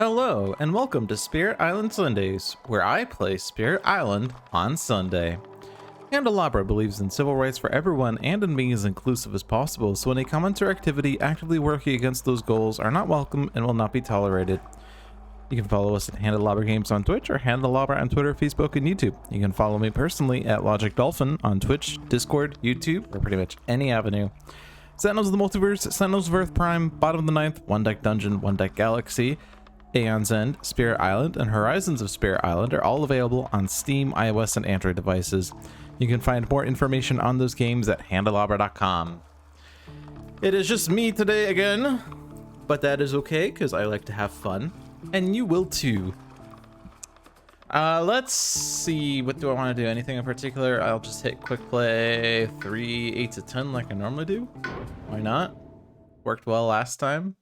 Hello, and welcome to Spirit Island Sundays, where I play Spirit Island on Sunday. Handelabra believes in civil rights for everyone and in being as inclusive as possible, so any comments or activity actively working against those goals are not welcome and will not be tolerated. You can follow us at Handelabra Games on Twitch or Handelabra on Twitter, Facebook, and YouTube. You can follow me personally at Logic Dolphin on Twitch, Discord, YouTube, or pretty much any avenue. Sentinels of the Multiverse, Sentinels of Earth Prime, Bottom of the Ninth, One Deck Dungeon, One Deck Galaxy, Aeon's End, Spirit Island, and Horizons of Spirit Island are all available on Steam, iOS, and Android devices. You can find more information on those games at handelabra.com. It is just me today again, but that is okay because I like to have fun, and you will too. Let's see, what do I want to do? Anything in particular? I'll just hit quick play 3, 8 to 10 like I normally do. Why not? Worked well last time.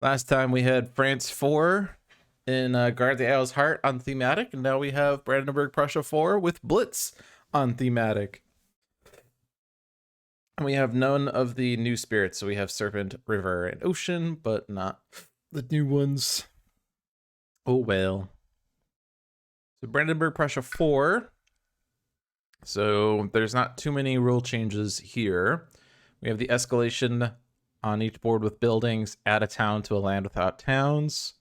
Last time we had France 4 in Guard the Isle's Heart on thematic, and now we have Brandenburg Prussia 4 with Blitz on thematic. And we have none of the new spirits, so we have Serpent, River, and Ocean, but not the new ones. Oh well. So Brandenburg Prussia 4. So there's not too many rule changes here. We have the escalation on each board with buildings, add a town to a land without towns.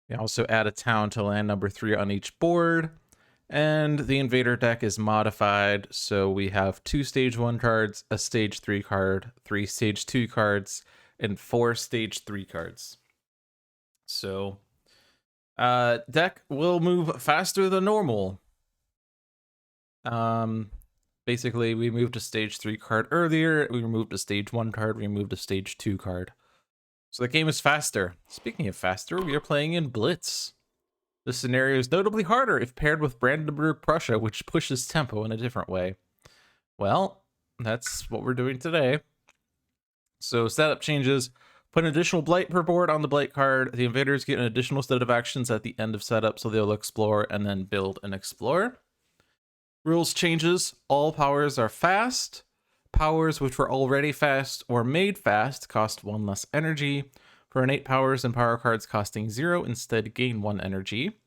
We also add a town to land number 3 on each board. And the invader deck is modified, so we have 2 stage 1 cards, a stage 3 card, 3 stage 2 cards, and 4 stage 3 cards. So deck will move faster than normal. Basically, we moved a stage 3 card earlier, we removed a stage 1 card, we removed a stage 2 card. So the game is faster. Speaking of faster, we are playing in Blitz. This scenario is notably harder if paired with Brandenburg Prussia, which pushes tempo in a different way. Well, that's what we're doing today. So setup changes. Put an additional blight per board on the blight card. The invaders get an additional set of actions at the end of setup, so they'll explore and then build and explore. Rules changes. All powers are fast. Powers which were already fast or made fast cost 1 less energy. For innate powers and power cards costing 0, instead gain 1 energy.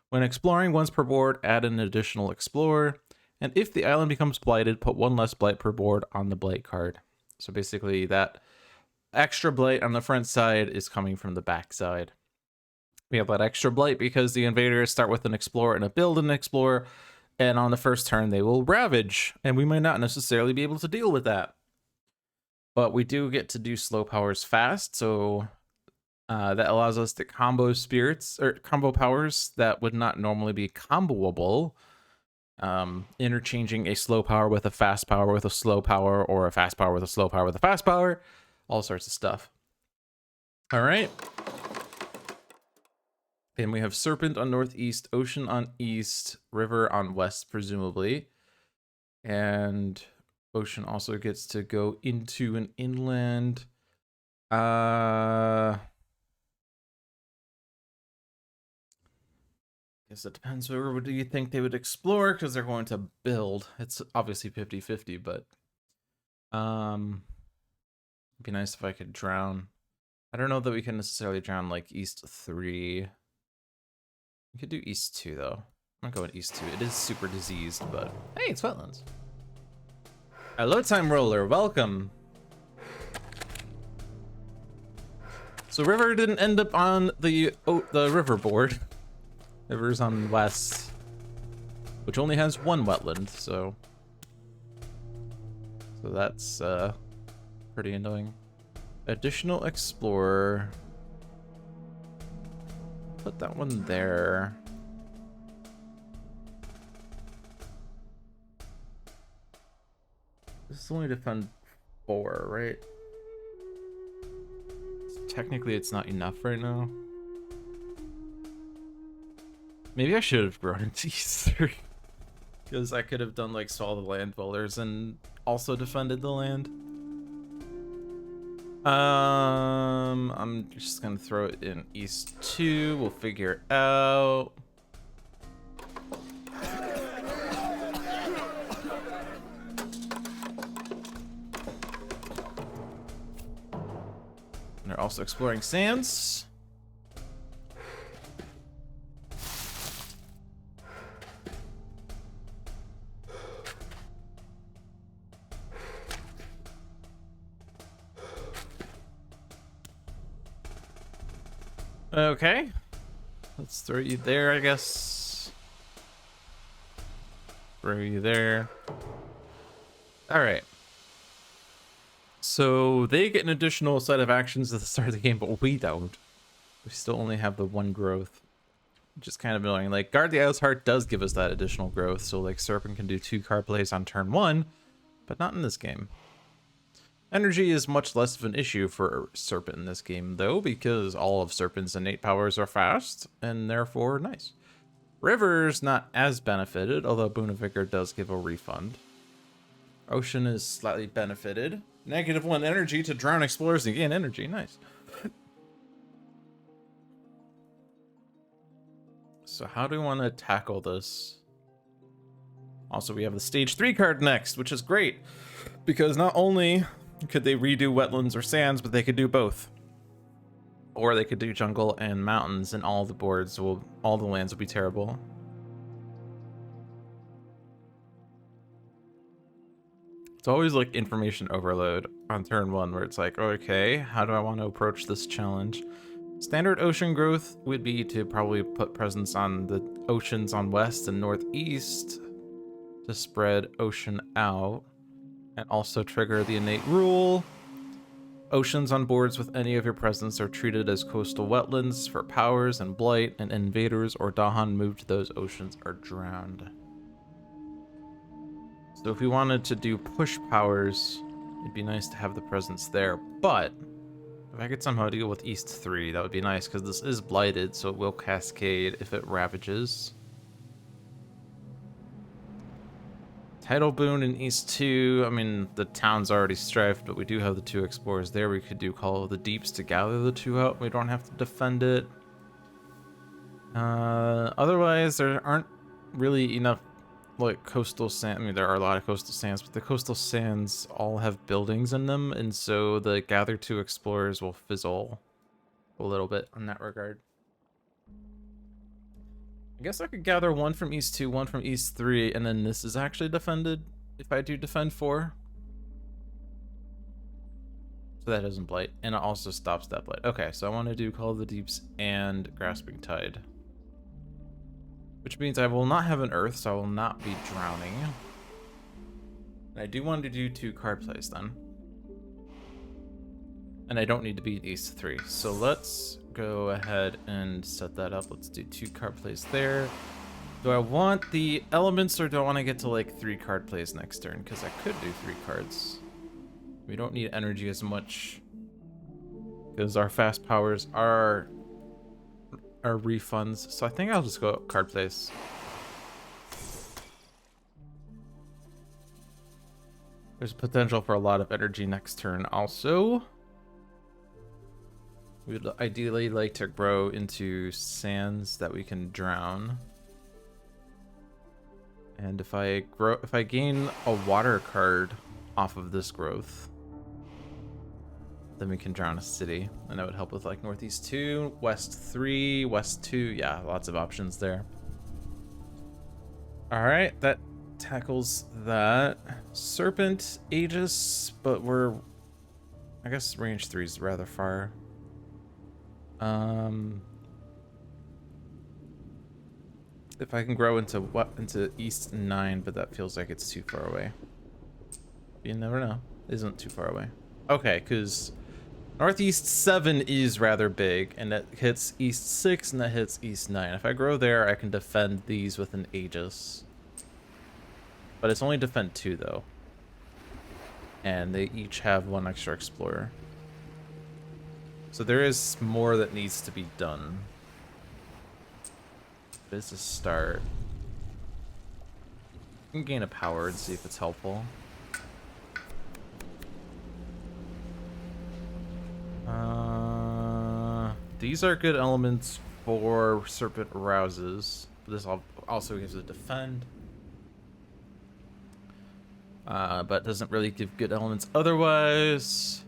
When exploring once per board, add an additional explorer. And if the island becomes blighted, put 1 less blight per board on the blight card. So basically that extra blight on the front side is coming from the back side. We have that extra blight because the invaders start with an explorer and a build and an explorer. And on the first turn, they will ravage, and we might not necessarily be able to deal with that. But we do get to do slow powers fast, so that allows us to combo spirits, or combo powers that would not normally be comboable. Interchanging a slow power with a fast power with a slow power, or a fast power with a slow power with a fast power. All sorts of stuff. All right. And we have Serpent on northeast, Ocean on east, River on west, presumably. And Ocean also gets to go into an inland. Guess it depends. Where do you think they would explore? Because they're going to build. It's obviously 50-50, but it'd be nice if I could drown. I don't know that we can necessarily drown like east 3. We could do east 2 though. I'm going east 2. It is super diseased, but hey, it's wetlands. Hello, Time Roller. Welcome. So River didn't end up on the river board. River's on west, which only has 1 wetland, so that's pretty annoying. Additional explorer. Put that one there. This is only defend 4, right? Technically, it's not enough right now. Maybe I should have grown into E3. Because I could have done like Saw the Land Dwellers and also defended the land. I'm just gonna throw it in East 2. We'll figure it out. And they're also exploring sands. Okay. Let's throw you there, I guess. Throw you there. All right. So they get an additional set of actions at the start of the game, but we don't. We still only have the one growth, which is kind of annoying. Like, Guard the Isle's Heart does give us that additional growth, so like Serpent can do 2 card plays on turn 1, but not in this game. Energy is much less of an issue for Serpent in this game, though, because all of Serpent's innate powers are fast, and therefore nice. River's not as benefited, although Boon of Vigor does give a refund. Ocean is slightly benefited. -1 energy to drown explorers and gain energy. Nice. So how do we want to tackle this? Also, we have the stage 3 card next, which is great, because not only could they redo wetlands or sands, but they could do both. Or they could do jungle and mountains, and all the lands will be terrible. It's always like information overload on turn 1, where it's like, okay, how do I want to approach this challenge? Standard ocean growth would be to probably put presence on the oceans on west and northeast to spread ocean out, and also trigger the innate rule. Oceans on boards with any of your presence are treated as coastal wetlands for powers and blight, and invaders or Dahan moved to those oceans are drowned. So if we wanted to do push powers, it'd be nice to have the presence there, but if I could somehow deal with East 3, that would be nice, because this is blighted, so it will cascade if it ravages. Tidal Boon in East 2, I mean, the town's already strifed, but we do have the 2 explorers there. We could do Call of the Deeps to gather the 2 out. We don't have to defend it. Otherwise, there aren't really enough, like, coastal sand. I mean, there are a lot of coastal sands, but the coastal sands all have buildings in them, and so the gather 2 explorers will fizzle a little bit in that regard. I guess I could gather 1 from East 2, 1 from East 3, and then this is actually defended if I do defend 4. So that doesn't blight, and it also stops that blight. Okay, so I want to do Call of the Deeps and Grasping Tide, which means I will not have an Earth, so I will not be drowning. And I do want to do 2 card plays then. And I don't need to be in East 3. So let's go ahead and set that up. Let's do 2 card plays there. Do I want the elements, or do I want to get to like 3 card plays next turn? Because I could do 3 cards. We don't need energy as much, because our fast powers are refunds. So I think I'll just go card plays. There's potential for a lot of energy next turn also. We would ideally like to grow into sands that we can drown. And if I gain a water card off of this growth, then we can drown a city. And that would help with like Northeast 2, West 3, West 2. Yeah, lots of options there. All right, that tackles that. Serpent, Aegis, but I guess range 3 is rather far. If I can grow into East 9, but that feels like it's too far away. You never know. It isn't too far away. Okay, because Northeast 7 is rather big, and that hits East 6, and that hits East 9. If I grow there, I can defend these with an Aegis. But it's only defend 2, though. And they each have 1 extra explorer. So there is more that needs to be done. But it's a start. I can gain a power and see if it's helpful. These are good elements for Serpent Rouses. This also gives a defend. But doesn't really give good elements otherwise.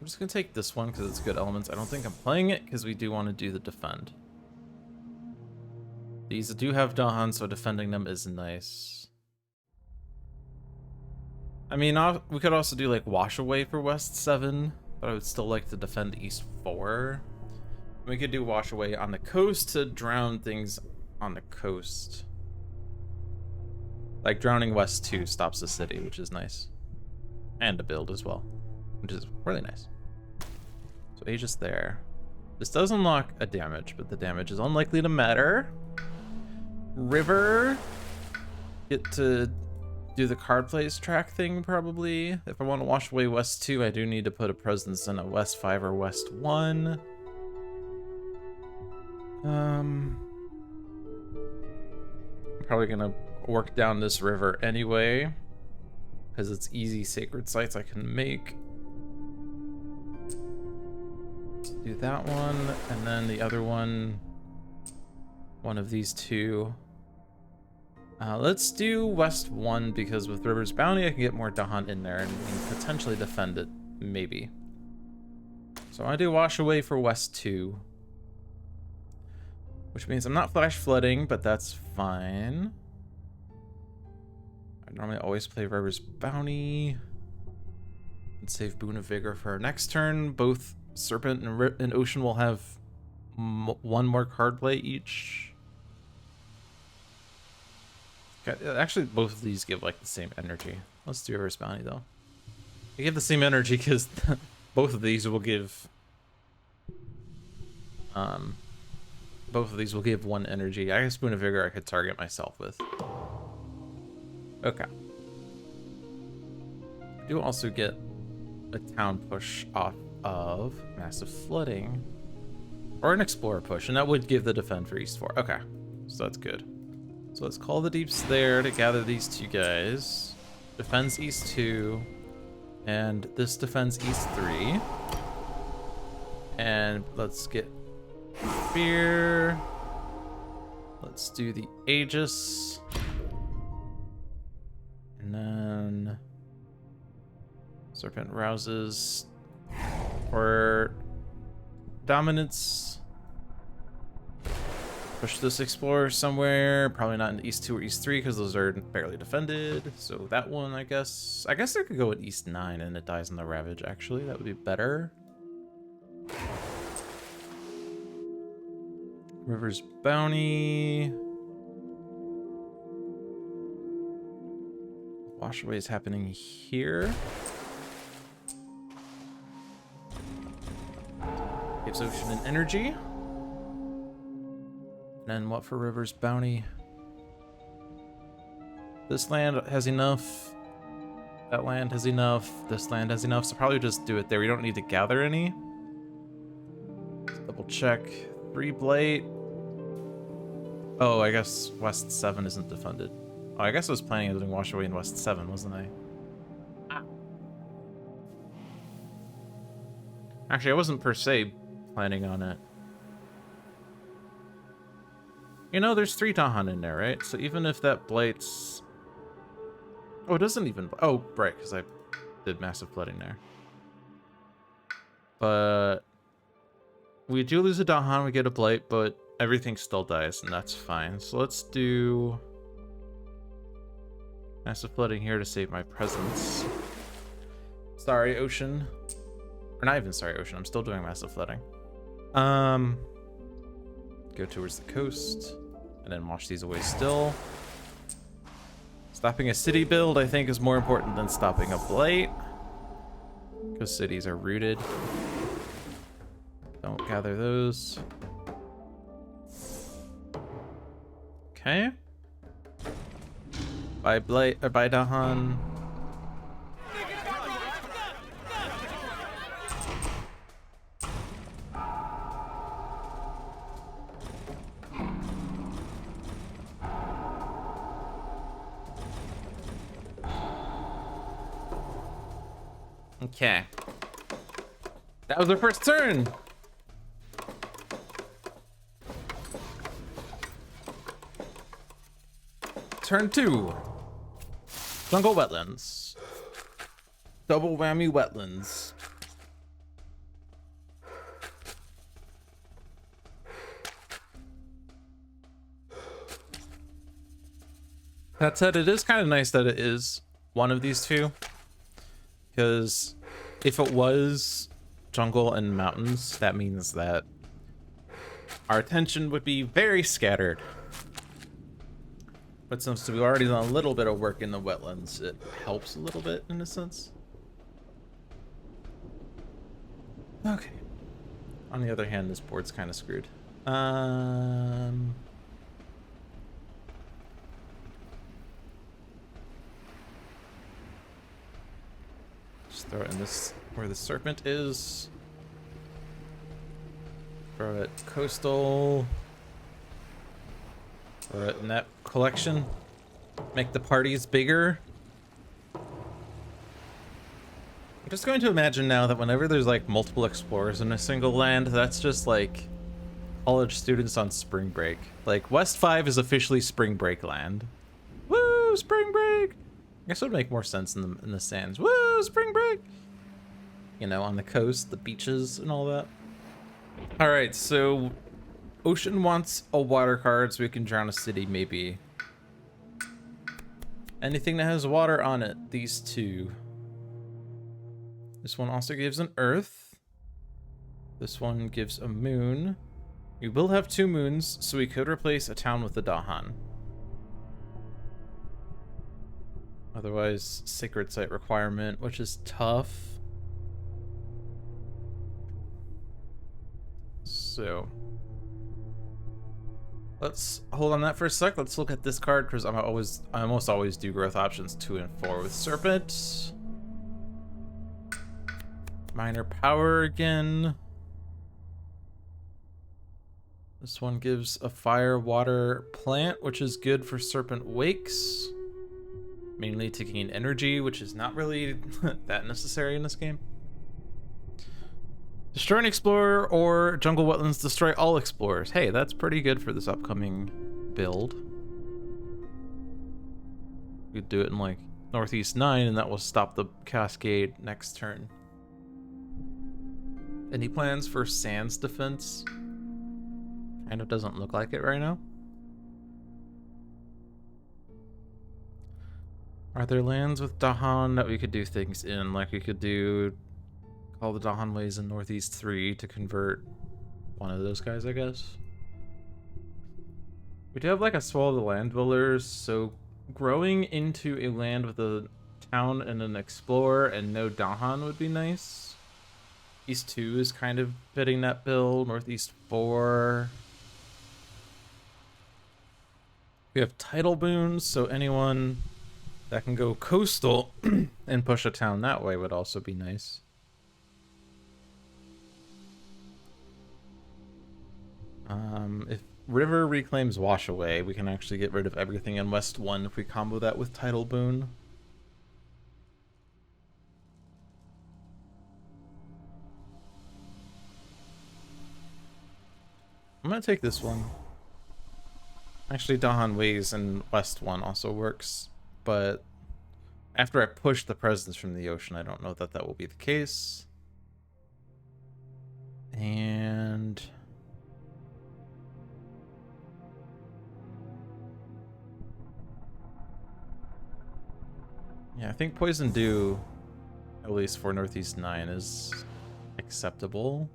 I'm just gonna take this one because it's good elements. I don't think I'm playing it because we do want to do the defend. These do have Dahan, so defending them is nice. I mean, we could also do like wash away for West 7, but I would still like to defend East 4. We could do wash away on the coast to drown things on the coast. Like drowning West 2 stops the city, which is nice. And a build as well, which is really nice. So Aegis there. This does unlock a damage, but the damage is unlikely to matter. River. Get to do the card plays track thing, probably. If I want to wash away West 2, I do need to put a presence in a West 5 or West 1. I'm probably gonna work down this river anyway, because it's easy sacred sites I can make. Do that one, and then the other one of these two. Let's do West 1, because with River's Bounty I can get more Dahan in there and potentially defend it, maybe. So I do wash away for West 2. Which means I'm not flash flooding, but that's fine. I normally always play River's Bounty. And save Boon of Vigor for our next turn. Both Serpent and Ocean will have one more card play each. Actually, both of these give like the same energy. Let's do River's Bounty though. They give the same energy because both of these will give one energy. I guess Boon of Vigor I could target myself with. Okay. I do also get a town push off of Massive Flooding. Or an Explorer push, and that would give the defend for East 4. Okay, so that's good. So let's call the Deeps there to gather these two guys. Defends East 2, and this defends East 3. And let's get Fear. Let's do the Aegis. And then Serpent rouses for dominance. Push this Explorer somewhere. Probably not in East 2 or East 3 because those are barely defended. So that one, I guess I could go at East 9 and it dies in the Ravage, actually. That would be better. River's Bounty. Wash away is happening here. Gives Ocean an energy. And then what for River's Bounty? This land has enough. That land has enough. This land has enough. So probably just do it there. We don't need to gather any. Let's double check. 3 Blight. Oh, I guess West 7 isn't defended. Oh, I guess I was planning on doing Wash Away in West 7, wasn't I? Actually, I wasn't per se planning on it. You know, there's 3 Dahan in there, right? So even if that Blight's... Oh, it doesn't even... Oh, right, because I did Massive Flooding there. But... we do lose a Dahan, we get a Blight, but everything still dies, and that's fine. So let's do... Massive Flooding here to save my presence. Sorry, Ocean. Or not even sorry, Ocean. I'm still doing Massive Flooding. Go towards the coast. And then wash these away still. Stopping a city build, I think, is more important than stopping a Blight. Because cities are rooted. Don't gather those. Okay. Bye Blight, or bye Dahan. Okay. That was our first turn. Turn 2. Jungle Wetlands. Double whammy wetlands. That said, it is kind of nice that it is one of these two. Because if it was jungle and mountains, that means that our attention would be very scattered. But since we've already done a little bit of work in the wetlands, it helps a little bit in a sense. Okay. On the other hand, this board's kind of screwed. Just throw it in this where the serpent is. Throw it coastal. Throw it in that collection. Make the parties bigger. I'm just going to imagine now that whenever there's like multiple explorers in a single land, that's just like college students on spring break. Like West 5 is officially spring break land. Woo, spring break! I guess it would make more sense in the sands. Woo, spring break! You know, on the coast, the beaches and all that. Alright, so Ocean wants a water card so we can drown a city, maybe. Anything that has water on it, these two. This one also gives an earth. This one gives a moon. We will have 2 moons, so we could replace a town with a Dahan. Otherwise, sacred site requirement, which is tough. So let's hold on that for a sec. Let's look at this card because I almost always do growth options 2 and 4 with Serpent. Minor power again. This one gives a fire, water, plant, which is good for Serpent Wakes. Mainly to gain energy, which is not really that necessary in this game. Destroy an explorer or jungle wetlands destroy all explorers. Hey, that's pretty good for this upcoming build. We could do it in like Northeast 9 and that will stop the cascade next turn. Any plans for Sands defense? Kind of doesn't look like it right now. Are there lands with Dahan that we could do things in? Like we could do all the Dahan ways in Northeast 3 to convert one of those guys, I guess. We do have like a swallow the land dwellers, so growing into a land with a town and an explorer and no Dahan would be nice. East 2 is kind of fitting that build. Northeast 4. We have title boons, so anyone that can go coastal and push a town that way would also be nice. If River reclaims Wash Away, we can actually get rid of everything in West 1 if we combo that with title boon. I'm gonna take this one. Actually, Dahan Ways in West 1 also works, but after I push the presence from the ocean, I don't know that that will be the case. And yeah, I think Poison Dew, at least for Northeast 9, is acceptable.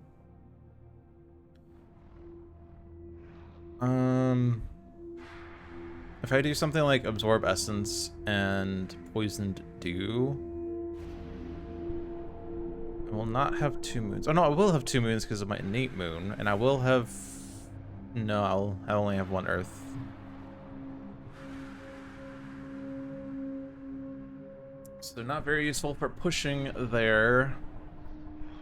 If I do something like Absorb Essence and Poisoned Dew, I will not have 2 moons. Oh no, I will have 2 moons because of my innate moon, and I will have... No, I only have 1 earth. So they're not very useful for pushing there.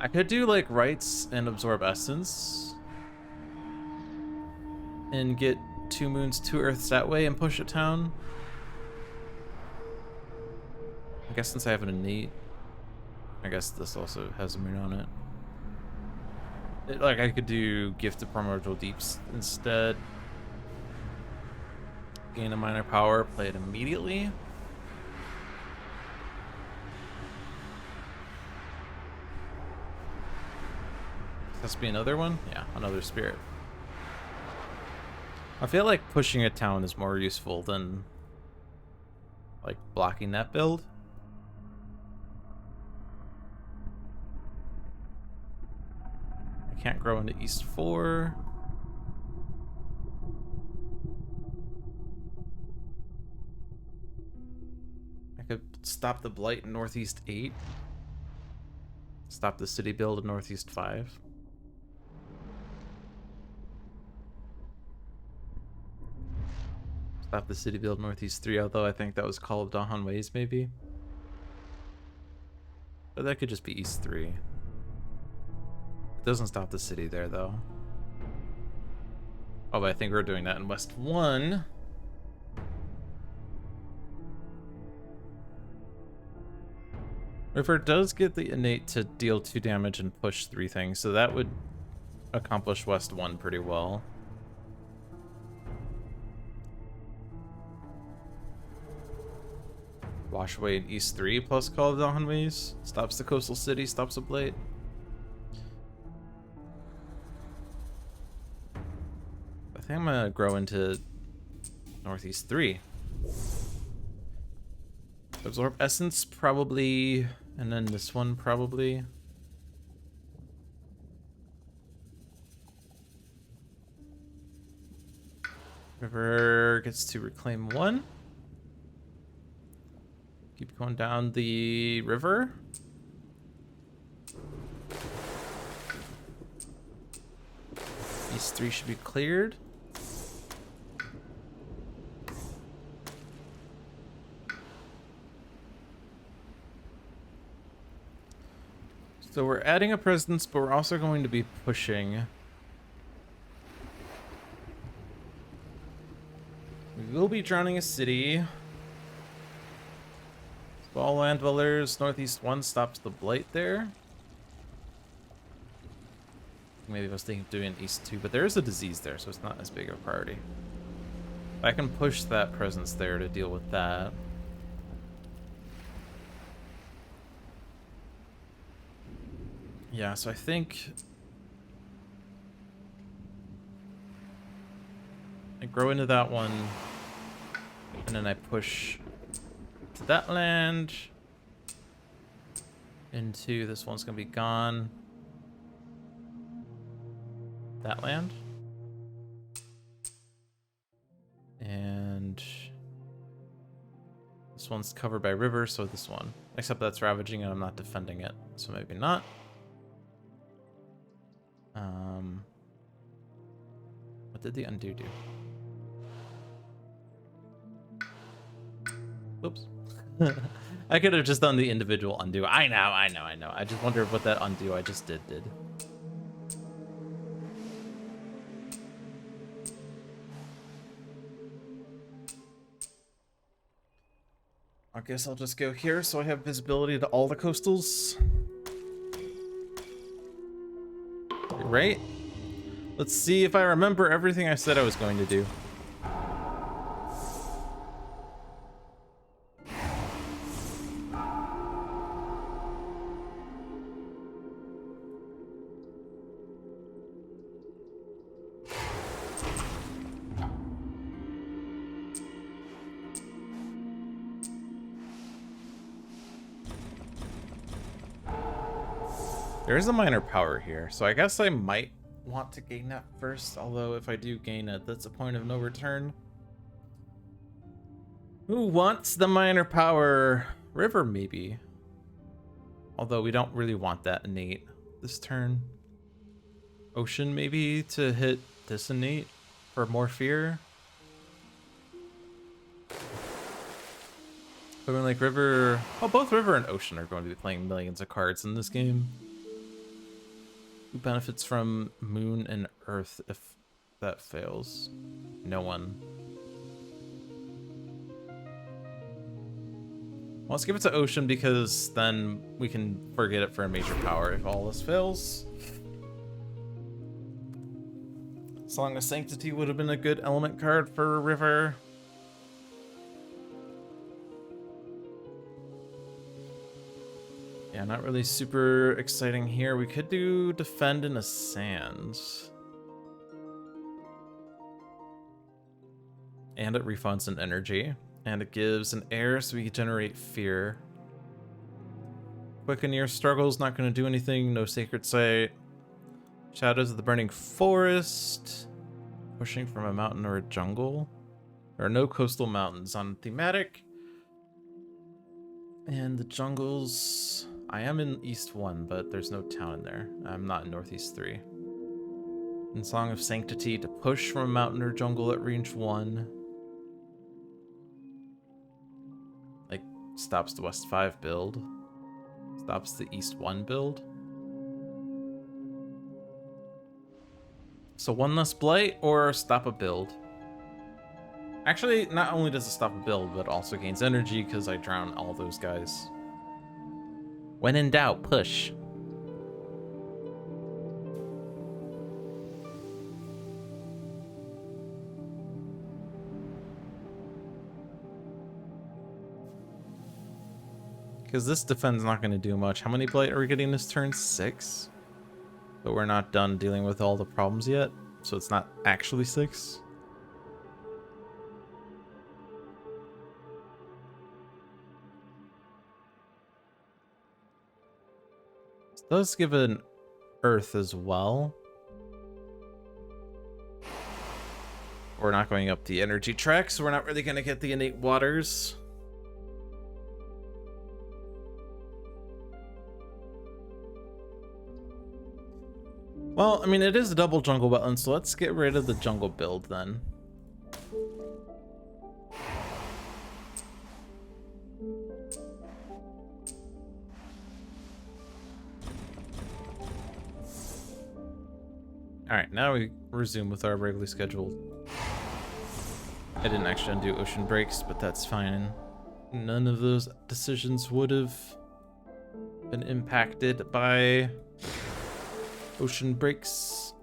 I could do like Rites and Absorb Essence and get 2 moons, 2 earths that way and push a town. I guess since I have an innate, I guess this also has a moon on it. Like I could do Gift of Primordial Deeps instead. Gain a minor power, play it immediately. Has to be another one? Yeah, another spirit. I feel like pushing a town is more useful than like blocking that build. can't grow into East 4. I could stop the blight in Northeast 8. Stop the city build in Northeast 5. Stop the city build Northeast 3, although I think that was Call of Dahan Ways, maybe. But that could just be East 3. It doesn't stop the city there, though. Oh, but I think we're doing that in West 1. River does get the innate to deal 2 damage and push 3 things, so that would accomplish West 1 pretty well. Wash away in East 3 plus Call of Dahan Ways. Stops the coastal city, stops a blade. I think I'm gonna grow into Northeast 3. Absorb Essence, probably, and then this one, probably. River gets to reclaim 1. Keep going down the river. East 3 should be cleared. So we're adding a presence, but we're also going to be pushing. We will be drowning a city. All land dwellers, Northeast 1 stops the blight there. Maybe I was thinking of doing East 2, but there is a disease there, so it's not as big of a priority. I can push that presence there to deal with that. Yeah, so I think I grow into that one, and then I push to that land. Into this one's gonna be gone. That land. And this one's covered by river, so this one. Except that's ravaging and I'm not defending it, so maybe not. What did the undo do? Oops. I could have just done the individual undo. I know. I just wonder what that undo I just did. I guess I'll just go here so I have visibility to all the coastals. Right? Let's see if I remember everything I said I was going to do. There is a minor power here, so I guess I might want to gain that first, although if I do gain it, that's a point of no return. Who wants the minor power? River, maybe. Although we don't really want that innate this turn. Ocean, maybe, to hit this innate for more fear. I mean, like River... Oh, both River and Ocean are going to be playing millions of cards in this game. Who benefits from Moon and Earth if that fails? No one. Well, let's give it to Ocean because then we can forget it for a major power if all this fails. Song of Sanctity would have been a good element card for River. Yeah, not really super exciting here. We could do Defend in a Sands. And it refunds an energy. And it gives an air so we can generate fear. Quicken Your Struggle's not going to do anything. No Sacred Site. Shadows of the Burning Forest. Pushing from a mountain or a jungle. There are no coastal mountains on thematic. And the jungles... I am in East 1, but there's no town in there. I'm not in Northeast 3. In Song of Sanctity, to push from a mountain or jungle at range 1. Like, stops the West 5 build. Stops the East 1 build. So 1 less blight or stop a build. Actually, not only does it stop a build, but also gains energy because I drown all those guys. When in doubt, push. Because this defense not going to do much. How many blight are we getting this turn? 6? But we're not done dealing with all the problems yet, so it's not actually 6. It does give an earth as well. We're not going up the energy track, so we're not really going to get the innate waters. Well, I mean, it is a double jungle wetland, so let's get rid of the jungle build then. Alright, now we resume with our regularly scheduled. I didn't actually undo ocean breaks, but that's fine. None of those decisions would have been impacted by ocean breaks.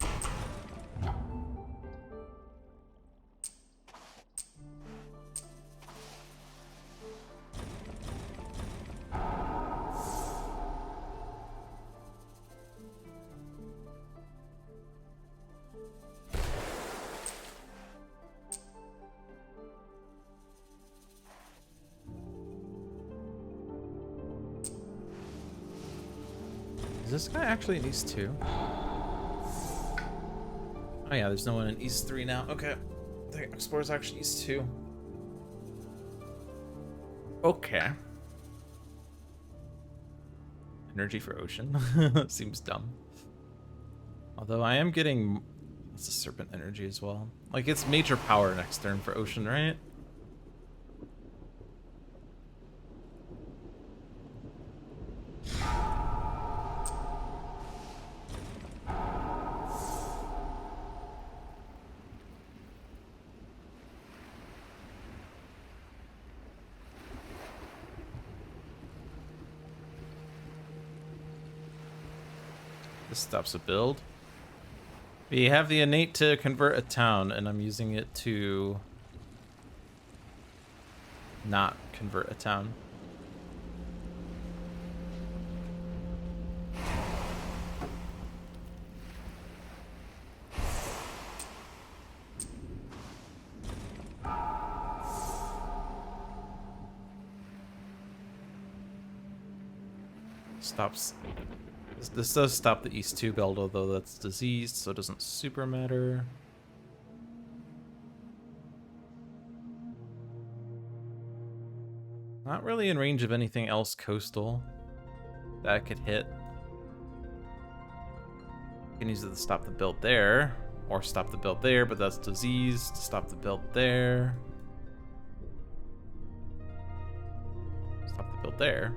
Is this guy actually in East 2? Oh yeah, there's no one in East 3 now. Okay. The Explorer's actually East 2. Okay. Energy for ocean. Seems dumb. Although I am getting... That's a serpent energy as well. Like, it's major power next turn for ocean, right? This stops a build. We have the innate to convert a town, and I'm using it to not convert a town. Stops. This does stop the East 2 build, although that's diseased, so it doesn't super matter. Not really in range of anything else coastal that could hit. You can use it to stop the build there, or stop the build there, but that's diseased. To stop the build there. Stop the build there.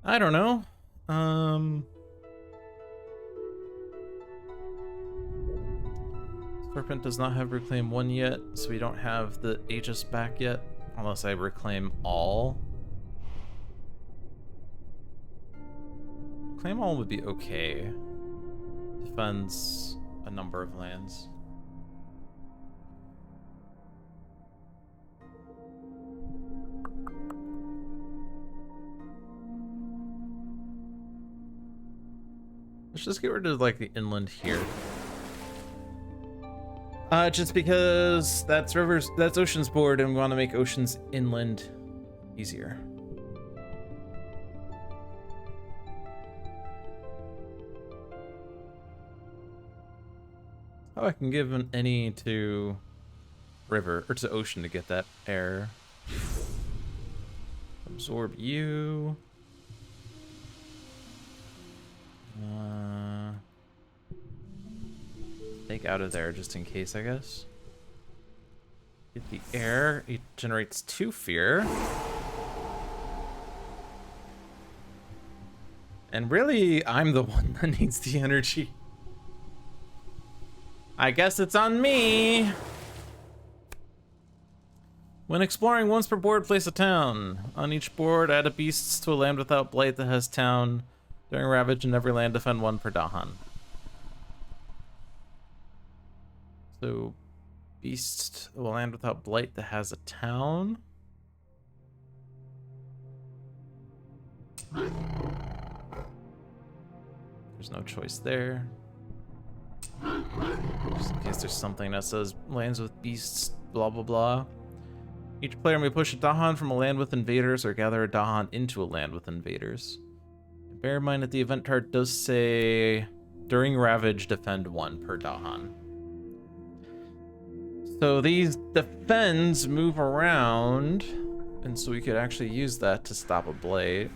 I don't know. Serpent does not have Reclaim 1 yet, so we don't have the Aegis back yet, unless I reclaim all. Reclaim all would be okay. Defends a number of lands. Let's just get rid of like the inland here. Just because that's oceans board, and we want to make oceans inland easier. Oh, I can give any to river or to ocean to get that air. Absorb you. Take out of there just in case, I guess. Get the air. It generates 2 fear. And really, I'm the one that needs the energy. I guess it's on me. When exploring, once per board, place a town. On each board, add a beast to a land without blight that has town. During Ravage, in every land, defend 1 per Dahan. So, beast to a land without blight that has a town. There's no choice there. Just in case there's something that says lands with beasts, blah blah blah. Each player may push a Dahan from a land with invaders or gather a Dahan into a land with invaders. Bear in mind that the event card does say during Ravage, defend 1 per Dahan. So these defends move around, and so we could actually use that to stop a blade.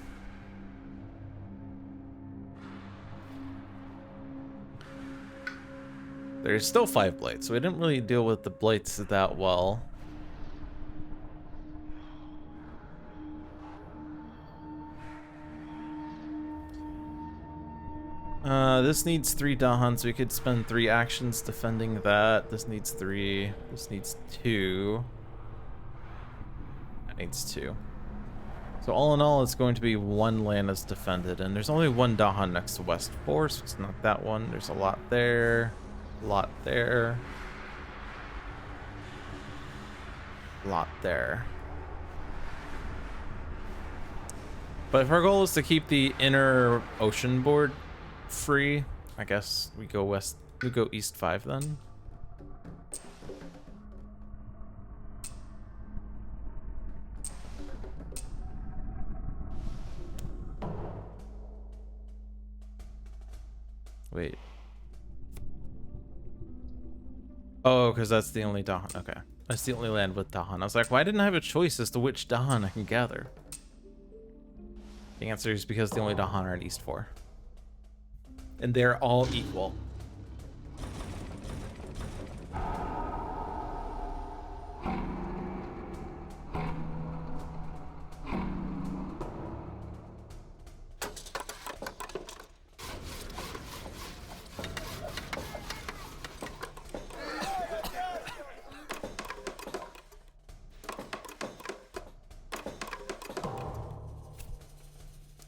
There's still 5 blades, so we didn't really deal with the blades that well. This needs 3 Dahan, so we could spend 3 actions defending that. This needs 3. This needs 2. That needs 2. So all in all, it's going to be 1 land that's defended, and there's only 1 Dahan next to West 4, so it's not that one. There's a lot there, a lot there, a lot there. But if our goal is to keep the inner ocean board free, I guess we go west. We go east 5 then. Wait. Oh, because that's the only Dahan. Okay, that's the only land with Dahan. I was like, why didn't I have a choice as to which Dahan I can gather? The answer is because the only Dahan are in East 4. And they're all equal.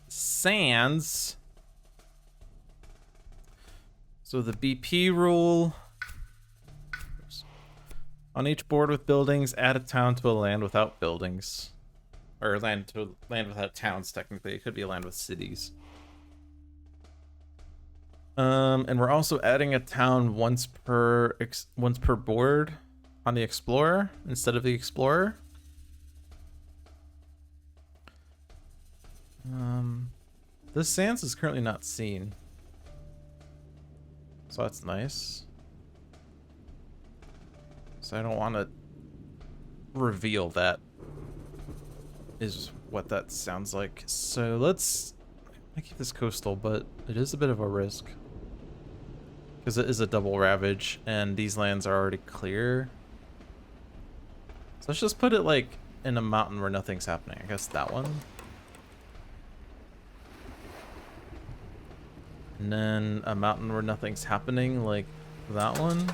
Sands. So the BP rule. Oops. On each board with buildings, add a town to a land without buildings. Or land to a land without towns, technically. It could be a land with cities. And we're also adding a town once per board on the Explorer instead of the Explorer. This Sands is currently not seen. So that's nice. So I don't want to reveal that is what that sounds like. So let's keep this coastal, but it is a bit of a risk. Because it is a double Ravage, and these lands are already clear. So let's just put it like in a mountain where nothing's happening. I guess that one. And then a mountain where nothing's happening, like that one.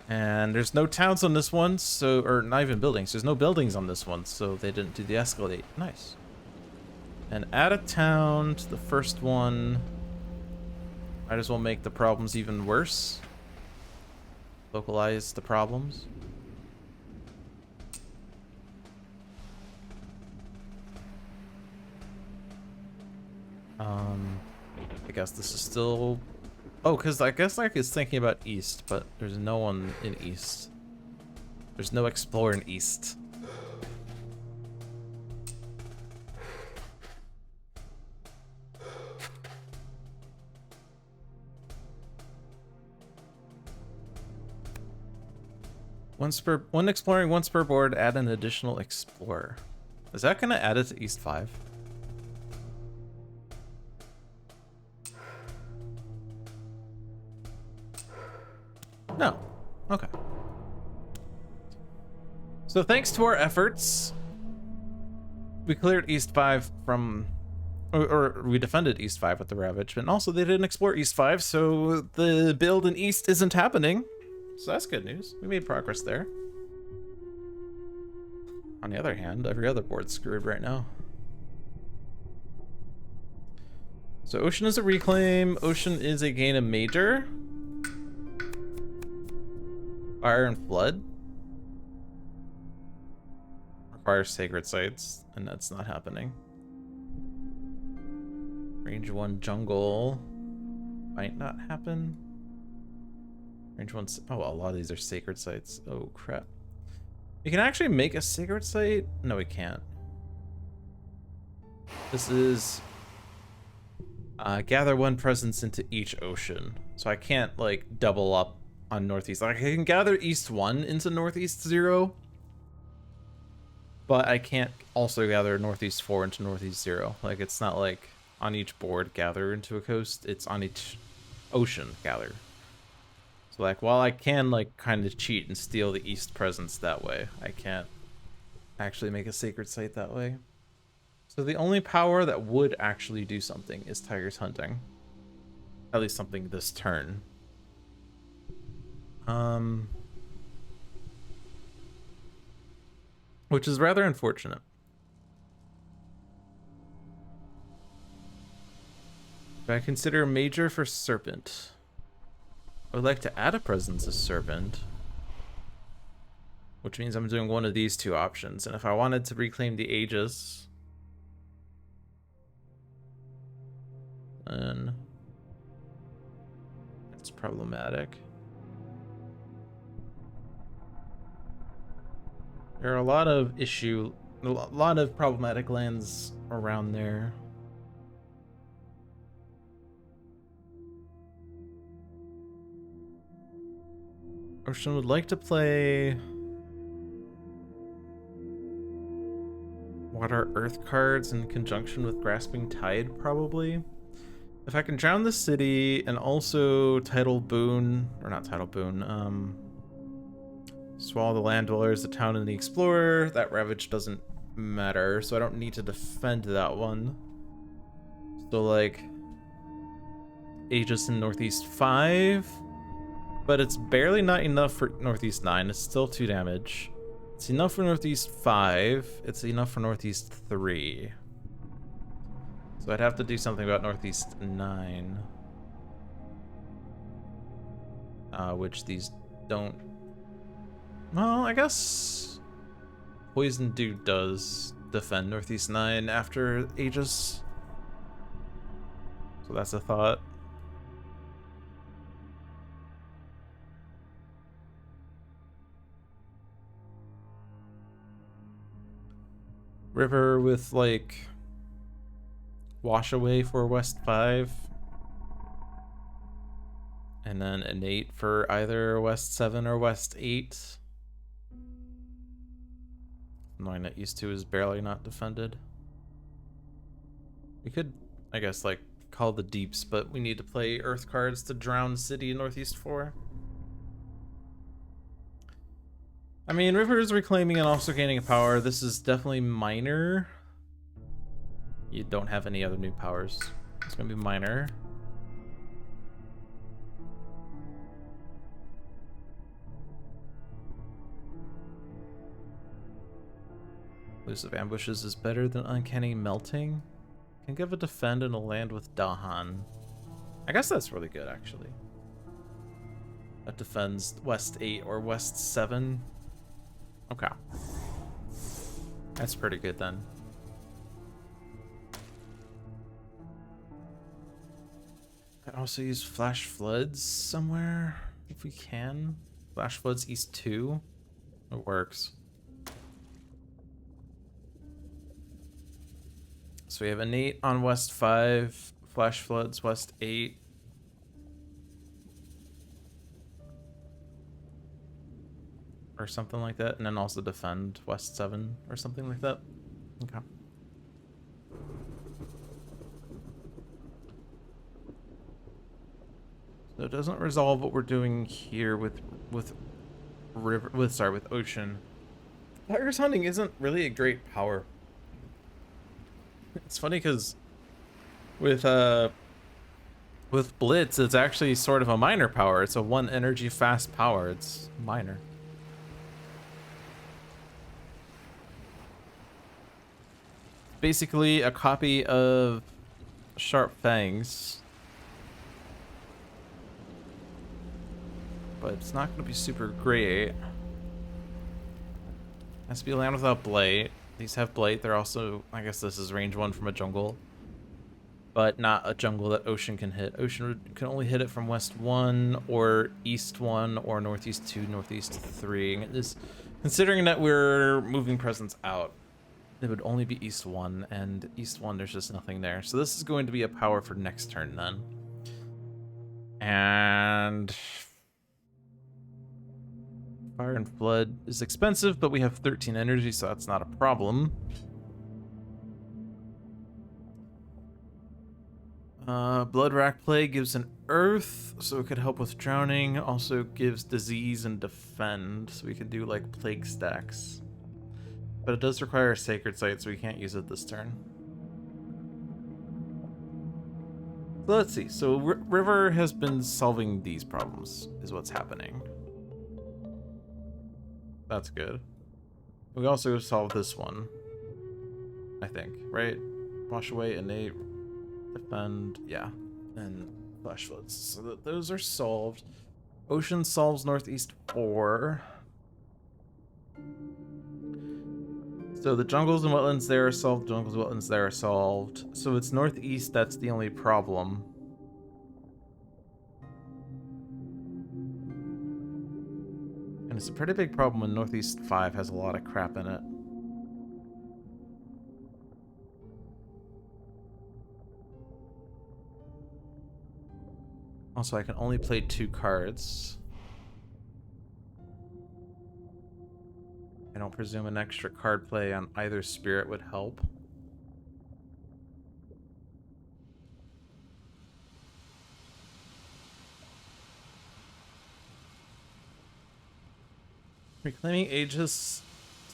And there's no towns on this one, so, or not even buildings. There's no buildings on this one, so they didn't do the escalate. Nice. And add a town to the first one. Might as well make the problems even worse. Localize the problems. I guess this is still... Oh, because I guess like it's thinking about east, but there's no one in east. There's no explorer in east. One exploring once per board, add an additional explorer. Is that gonna add it to East 5? No. Okay. So thanks to our efforts, we cleared East 5 from... Or we defended East 5 with the Ravage, and also they didn't explore East 5, so the build in East isn't happening. So that's good news. We made progress there. On the other hand, every other board's screwed right now. So Ocean is a reclaim. Ocean is a gain a major. Fire and Flood requires Sacred Sites, and that's not happening. Range 1 Jungle might not happen. Range 1... Oh, a lot of these are Sacred Sites. Oh, crap. You can actually make a Sacred Site? No, we can't. This is... gather 1 presence into each ocean. So I can't, like, double up on Northeast. Like, I can gather East 1 into Northeast 0. But I can't also gather Northeast 4 into Northeast 0. Like, it's not like on each board gather into a coast. It's on each ocean gather. So, like, while I can, like, kind of cheat and steal the East presence that way, I can't actually make a Sacred Site that way. So the only power that would actually do something is Tiger's Hunting. At least something this turn. Which is rather unfortunate. But I consider a major for Serpent. I would like to add a presence as Serpent, which means I'm doing one of these two options. And if I wanted to reclaim the Aegis, then it's problematic. There are a lot of problematic lands around there. Ocean would like to play Water Earth cards in conjunction with Grasping Tide, probably. If I can drown the city and also Tidal Boon, or not Tidal Boon, swallow the land dwellers, the town, and the explorer, that Ravage doesn't matter, so I don't need to defend that one. So, like, Aegis in Northeast 5, but it's barely not enough for Northeast 9. It's still 2 damage. It's enough for Northeast 5. It's enough for Northeast 3. So I'd have to do something about Northeast 9. Which these don't... Well, I guess Poison Dew does defend Northeast 9 after Aegis. So that's a thought. River with, like, Wash Away for West 5. And then Innate for either West 7 or West 8. Knowing that East 2 is barely not defended. We could, I guess, like, call the Deeps, but we need to play Earth cards to drown City in Northeast 4. I mean, River is reclaiming and also gaining a power. This is definitely minor. You don't have any other new powers. It's gonna be minor. Elusive Ambushes is better than Uncanny Melting. Can give a defend and a land with Dahan. I guess that's really good, actually. That defends West 8 or West 7. Okay. That's pretty good then. can also use flash floods somewhere if we can. Flash floods east 2. It works. So we have innate on west 5, flash floods west 8. Or something like that, and then also defend west 7 or something like that. Okay. So it doesn't resolve what we're doing here with ocean. Tigers hunting isn't really a great power. It's funny because with Blitz, it's actually sort of a minor power. It's a 1 energy fast power. It's minor. Basically a copy of Sharp Fangs. But it's not going to be super great. Has to be a land without Blight. These have Blight. They're also, I guess this is range 1 from a jungle. But not a jungle that Ocean can hit. Ocean can only hit it from west 1 or east 1 or northeast 2, northeast 3. Considering that we're moving presence out, it would only be east 1, and east 1 there's just nothing there. So this is going to be a power for next turn then. And Fire and Flood is expensive, but we have 13 energy, so that's not a problem. Blood Rack Plague gives an earth, so it could help with drowning. Also gives disease and defend, so we can do like plague stacks. But it does require a sacred site, so we can't use it this turn. So let's see. So River has been solving these problems, is what's happening. That's good. We also solved this one, I think, right? Wash away, innate, defend, yeah, and flash floods. So those are solved. Ocean solves northeast 4. So the jungles and wetlands there are solved, jungles and wetlands there are solved. So it's northeast that's the only problem. And it's a pretty big problem when northeast 5 has a lot of crap in it. Also, I can only play 2 cards. I don't presume an extra card play on either spirit would help. Reclaiming Aegis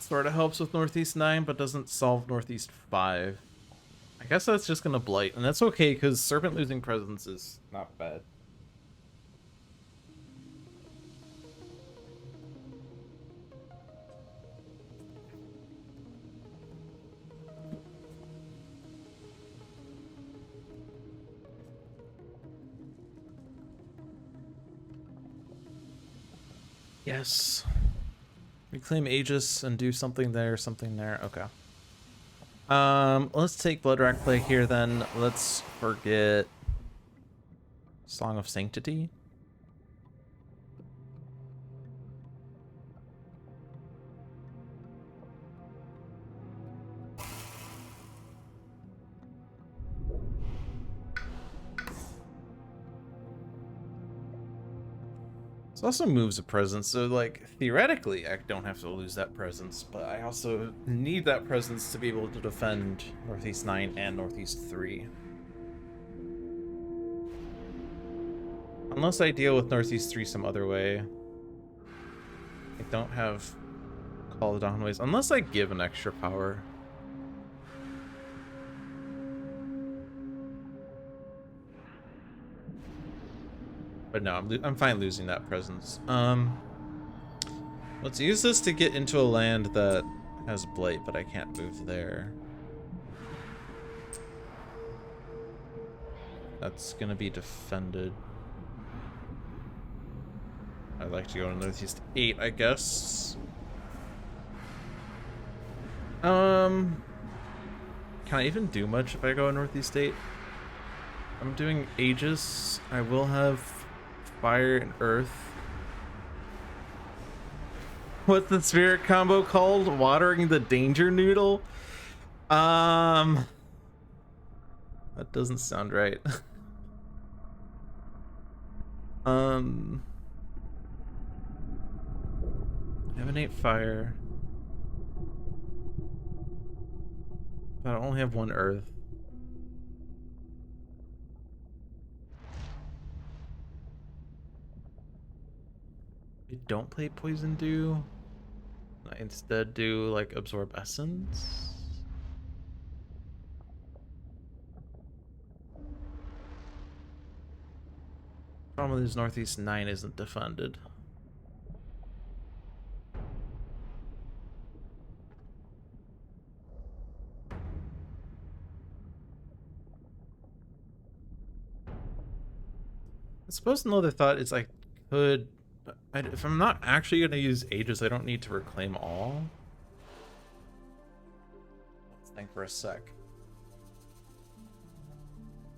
sort of helps with Northeast 9, but doesn't solve Northeast 5. I guess that's just going to Blight, and that's okay, because Serpent losing presence is not bad. Yes. Reclaim Aegis and do something there, something there. Okay. Let's take Blood Rack Plague here then. Let's forget Song of Sanctity. This also moves a presence, so like theoretically I don't have to lose that presence, but I also need that presence to be able to defend Northeast 9 and Northeast 3. Unless I deal with Northeast 3 some other way. I don't have Call of Dawnways, unless I give an extra power. But no, I'm fine losing that presence. Let's use this to get into a land that has Blight, but I can't move there. That's gonna be defended. I'd like to go to Northeast 8, I guess. Can I even do much if I go Northeast 8? I'm doing Aegis. I will have fire and earth. What's the spirit combo called? Watering the danger noodle? That doesn't sound right. Emanate fire. But I only have one earth. I don't play Poison Dew. I instead do like Absorb Essence. Problem is Northeast 9 isn't defended. I suppose another thought is I could... if I'm not actually going to use Aegis, I don't need to reclaim all. Let's think for a sec.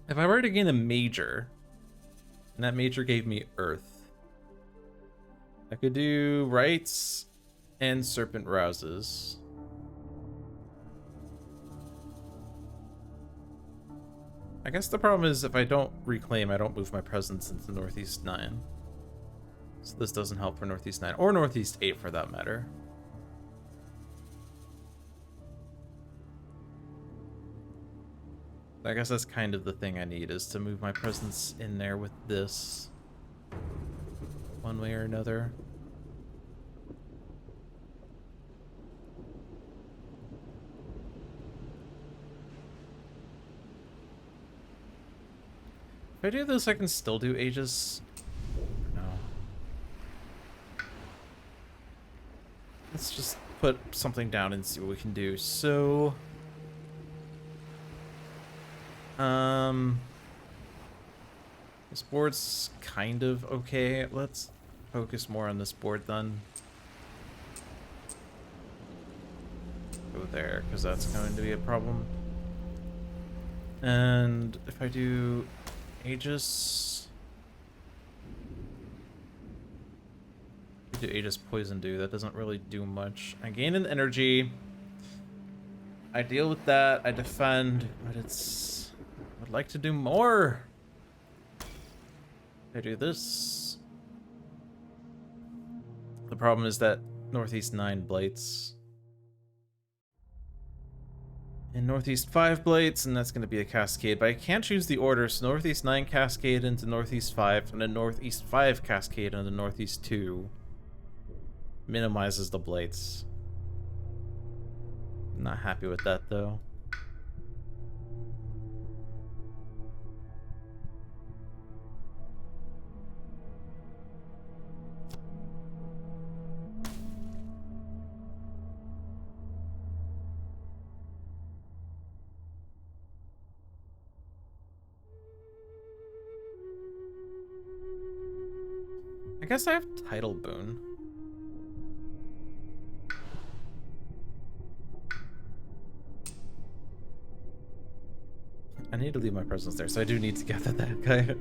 If I were to gain a major, and that major gave me Earth, I could do Rites and Serpent Rouses. I guess the problem is if I don't reclaim, I don't move my presence into Northeast 9. So this doesn't help for Northeast 9, or Northeast 8 for that matter. I guess that's kind of the thing I need, is to move my presence in there with this, one way or another. If I do this, I can still do Aegis. No. Let's just put something down and see what we can do. So... this board's kind of okay. Let's focus more on this board then. Go there, because that's going to be a problem. And if I do Aegis... do Aegis Poison Dew, that doesn't really do much. I gain an energy. I deal with that. I defend, but it's... I'd like to do more. I do this. The problem is that Northeast 9 blights. And Northeast 5 blights, and that's going to be a cascade. But I can't choose the order, so Northeast 9 cascade into Northeast 5, and then Northeast 5 cascade into Northeast 2. Minimizes the blights. Not happy with that, though. I guess I have Tidal Boon. I need to leave my presence there, so I do need to gather that guy.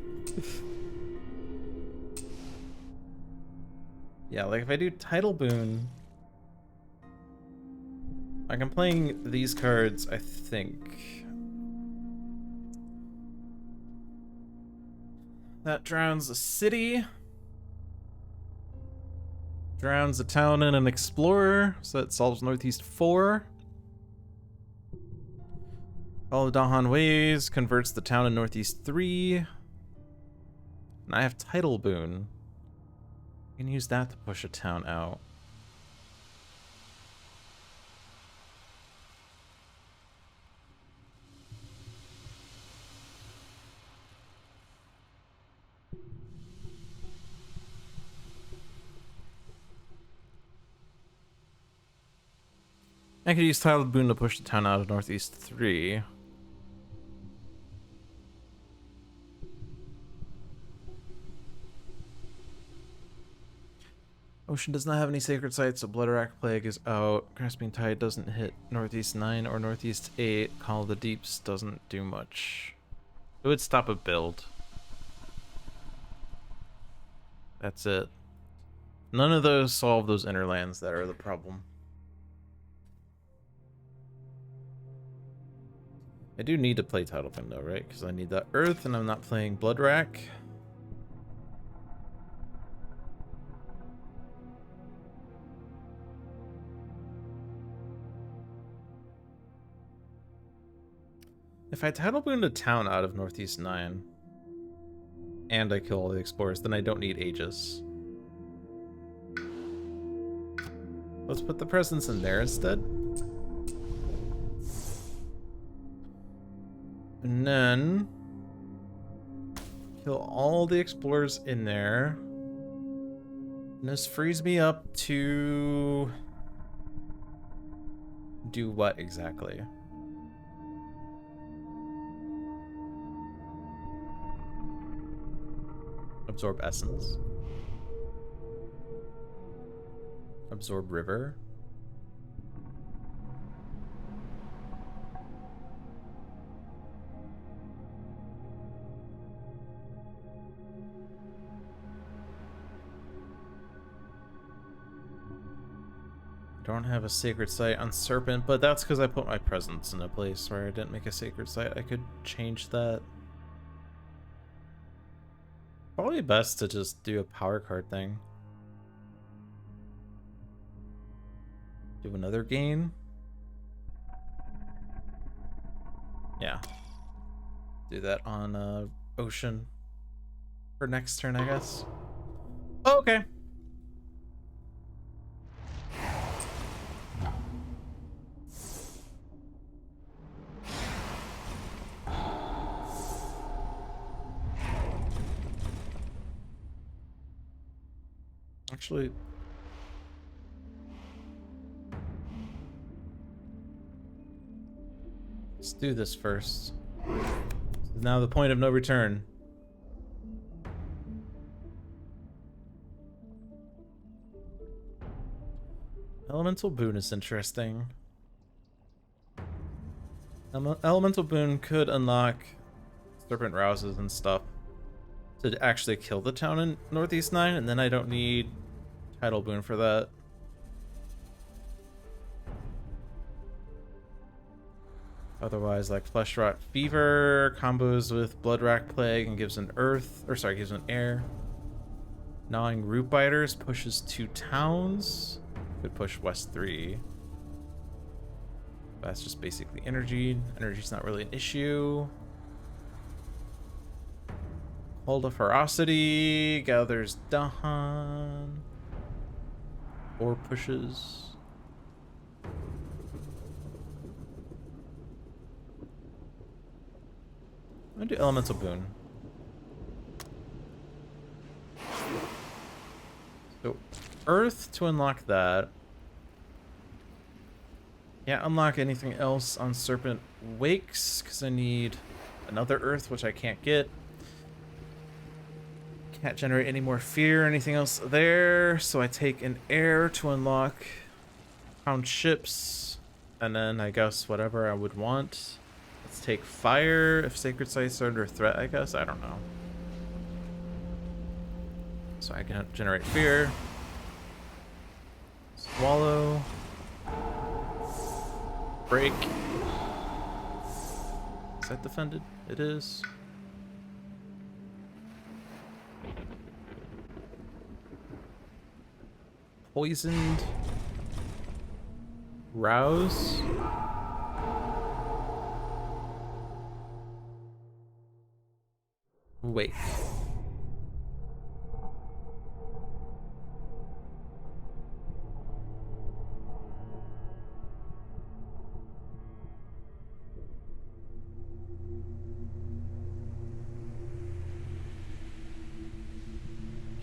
Yeah, like if I do Tidal Boon, like I'm playing these cards, I think. That drowns a city. Drowns a town and an explorer, so that solves Northeast 4. Follow Dahan Ways, converts the town in Northeast 3. And I have Tidal Boon. I can use that to push a town out. I could use Tidal Boon to push the town out of Northeast 3. Ocean does not have any sacred sites, so Bloodwrack Plague is out. Grasping Tide doesn't hit Northeast 9 or Northeast 8. Call of the Deeps doesn't do much. It would stop a build. That's it. None of those solve those inner lands that are the problem. I do need to play Tidal Thing though, right? Because I need that Earth and I'm not playing Blood Rack. If I Tidal Boon a town out of Northeast 9 and I kill all the explorers, then I don't need Aegis. Let's put the presence in there instead. And then kill all the explorers in there. And this frees me up to do what exactly? Absorb essence. Absorb river. Don't have a sacred site on Serpent, but that's because I put my presence in a place where I didn't make a sacred site. I could change that. Probably best to just do a power card thing. Do another gain. Yeah. Do that on Ocean for next turn, I guess. Oh, okay. Actually, let's do this first. Now the point of no return. Elemental Boon is interesting. Elemental Boon could unlock Serpent Rouses and stuff to actually kill the town in Northeast 9, and then I don't need Tidal Boon for that. Otherwise, like Flesh Rot Fever combos with Blood Rack Plague and gives an earth, or sorry, gives an air. Gnawing Root Biters pushes 2 towns. Could push West 3. That's just basically energy. Energy's not really an issue. Hold of Ferocity gathers Dahan. 4 pushes. I'm gonna do Elemental Boon. So, Earth to unlock that. Can't unlock anything else on Serpent Wakes because I need another Earth, which I can't get. Can't generate any more fear or anything else there, so I take an air to unlock Crowned Ships, and then I guess whatever I would want. Let's take fire if sacred sites are under threat, I guess. I don't know. So I can generate fear. Swallow. Break. Is that defended? It is. Poisoned. Rouse. Wake.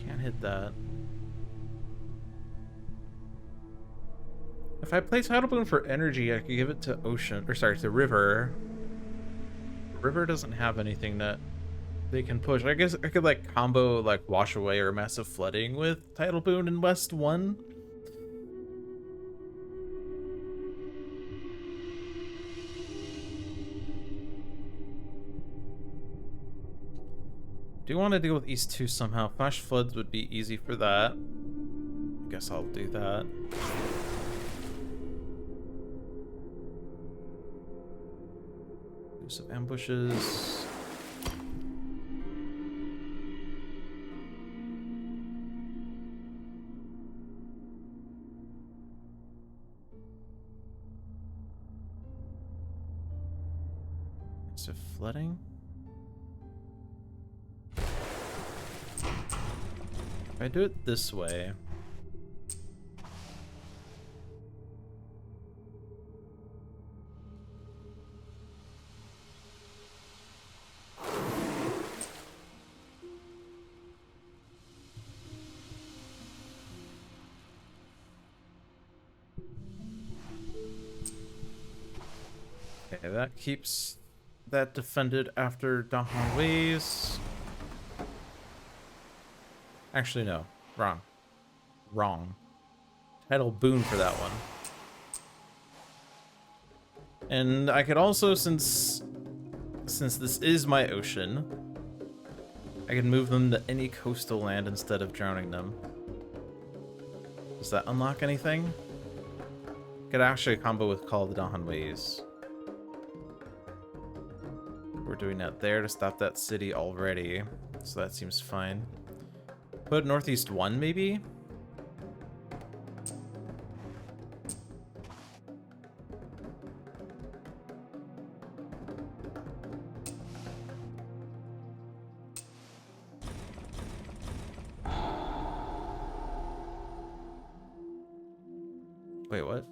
Can't hit that. If I play Tidal Boon for energy, I could give it to Ocean, or sorry, to River. River doesn't have anything that they can push. I guess I could like combo like Wash Away or Massive Flooding with Tidal Boon in West 1. Do want to deal with East 2 somehow. Flash floods would be easy for that. I guess I'll do that. Do some ambushes. Massive flooding. If I do it this way, okay, that keeps that defended after Dahan waves. Actually, no. Wrong. Wrong. Tidal boon for that one. And I could also, since this is my ocean, I can move them to any coastal land instead of drowning them. Does that unlock anything? Could actually combo with Call of the Dahan Ways. We're doing that there to stop that city already, so that seems fine. Put Northeast 1, maybe? Wait, what?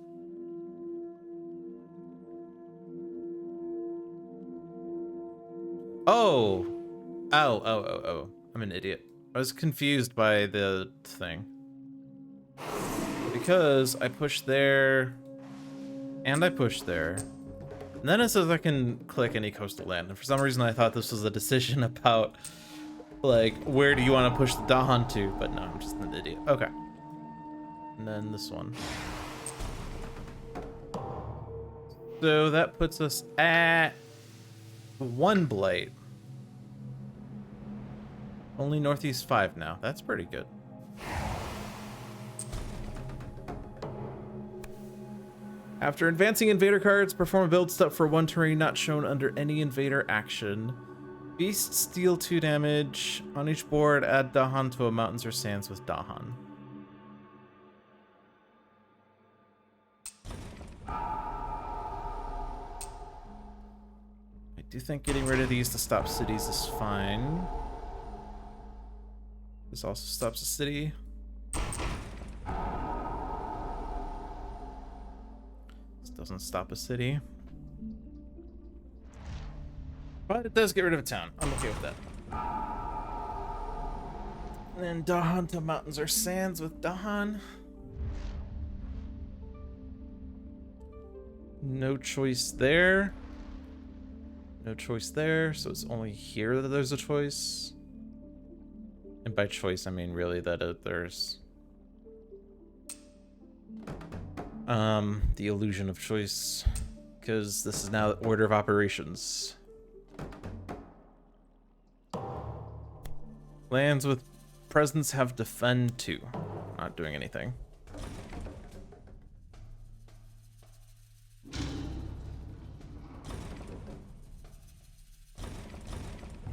Oh! Oh. I'm an idiot. I was confused by the thing. Because I pushed there, and I pushed there. And then it says I can click any coastal land. And for some reason I thought this was a decision about, like, where do you want to push the Dahan to? But no, I'm just an idiot. Okay. And then this one. So that puts us at 1 blight. Only Northeast 5 now. That's pretty good. After advancing invader cards, perform a build step for 1 terrain not shown under any invader action. Beasts deal 2 damage. On each board, add Dahan to a mountains or sands with Dahan. I do think getting rid of these to stop cities is fine. This also stops a city. This doesn't stop a city. But it does get rid of a town. I'm okay with that. And then Dahan to mountains or sands with Dahan. No choice there. No choice there, so it's only here that there's a choice. And by choice, I mean really that there's the illusion of choice, because this is now the order of operations. Lands with presence have defend 2. Not doing anything.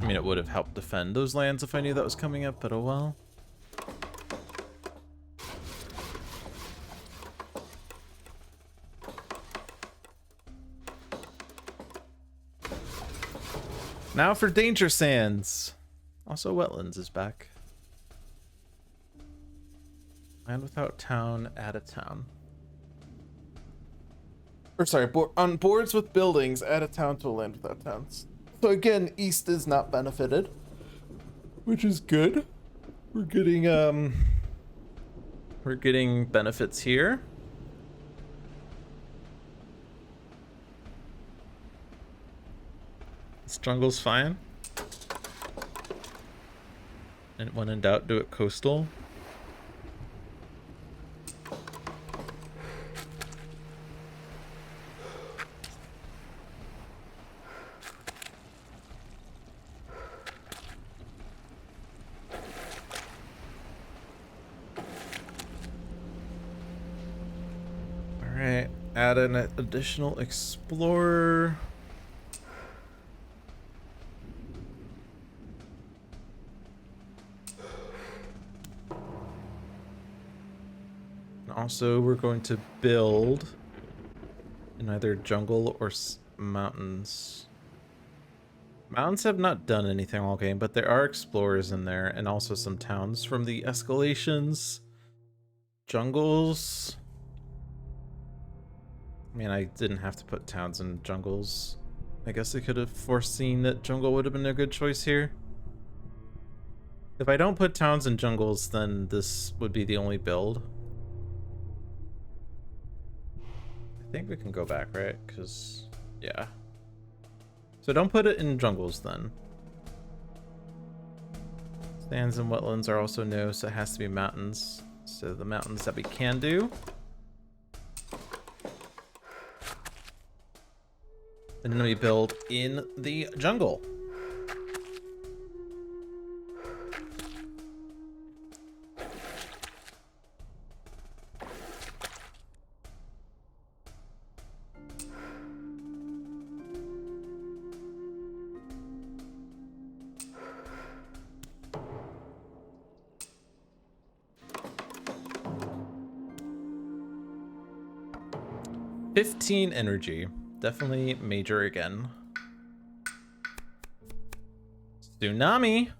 I mean, it would have helped defend those lands if I knew that was coming up, but oh well. Now for Danger Sands. Also, Wetlands is back. Land without town, add a town. Or sorry, on boards with buildings, add a town to a land without towns. So again, East is not benefited, which is good. We're getting benefits here. This jungle's fine. And when in doubt, do it coastal. add an additional explorer. And also, we're going to build in either jungle or mountains. Mountains have not done anything all game, but there are explorers in there, and also some towns from the escalations. Jungles. I mean, I didn't have to put towns in jungles. I guess I could have foreseen that jungle would have been a good choice here. If I don't put towns in jungles, then this would be the only build. I think we can go back, right? Because, yeah. So don't put it in jungles then. Stands and wetlands are also no, so it has to be mountains. So the mountains that we can do. And then we build in the jungle. $15 energy. Definitely major again. Tsunami.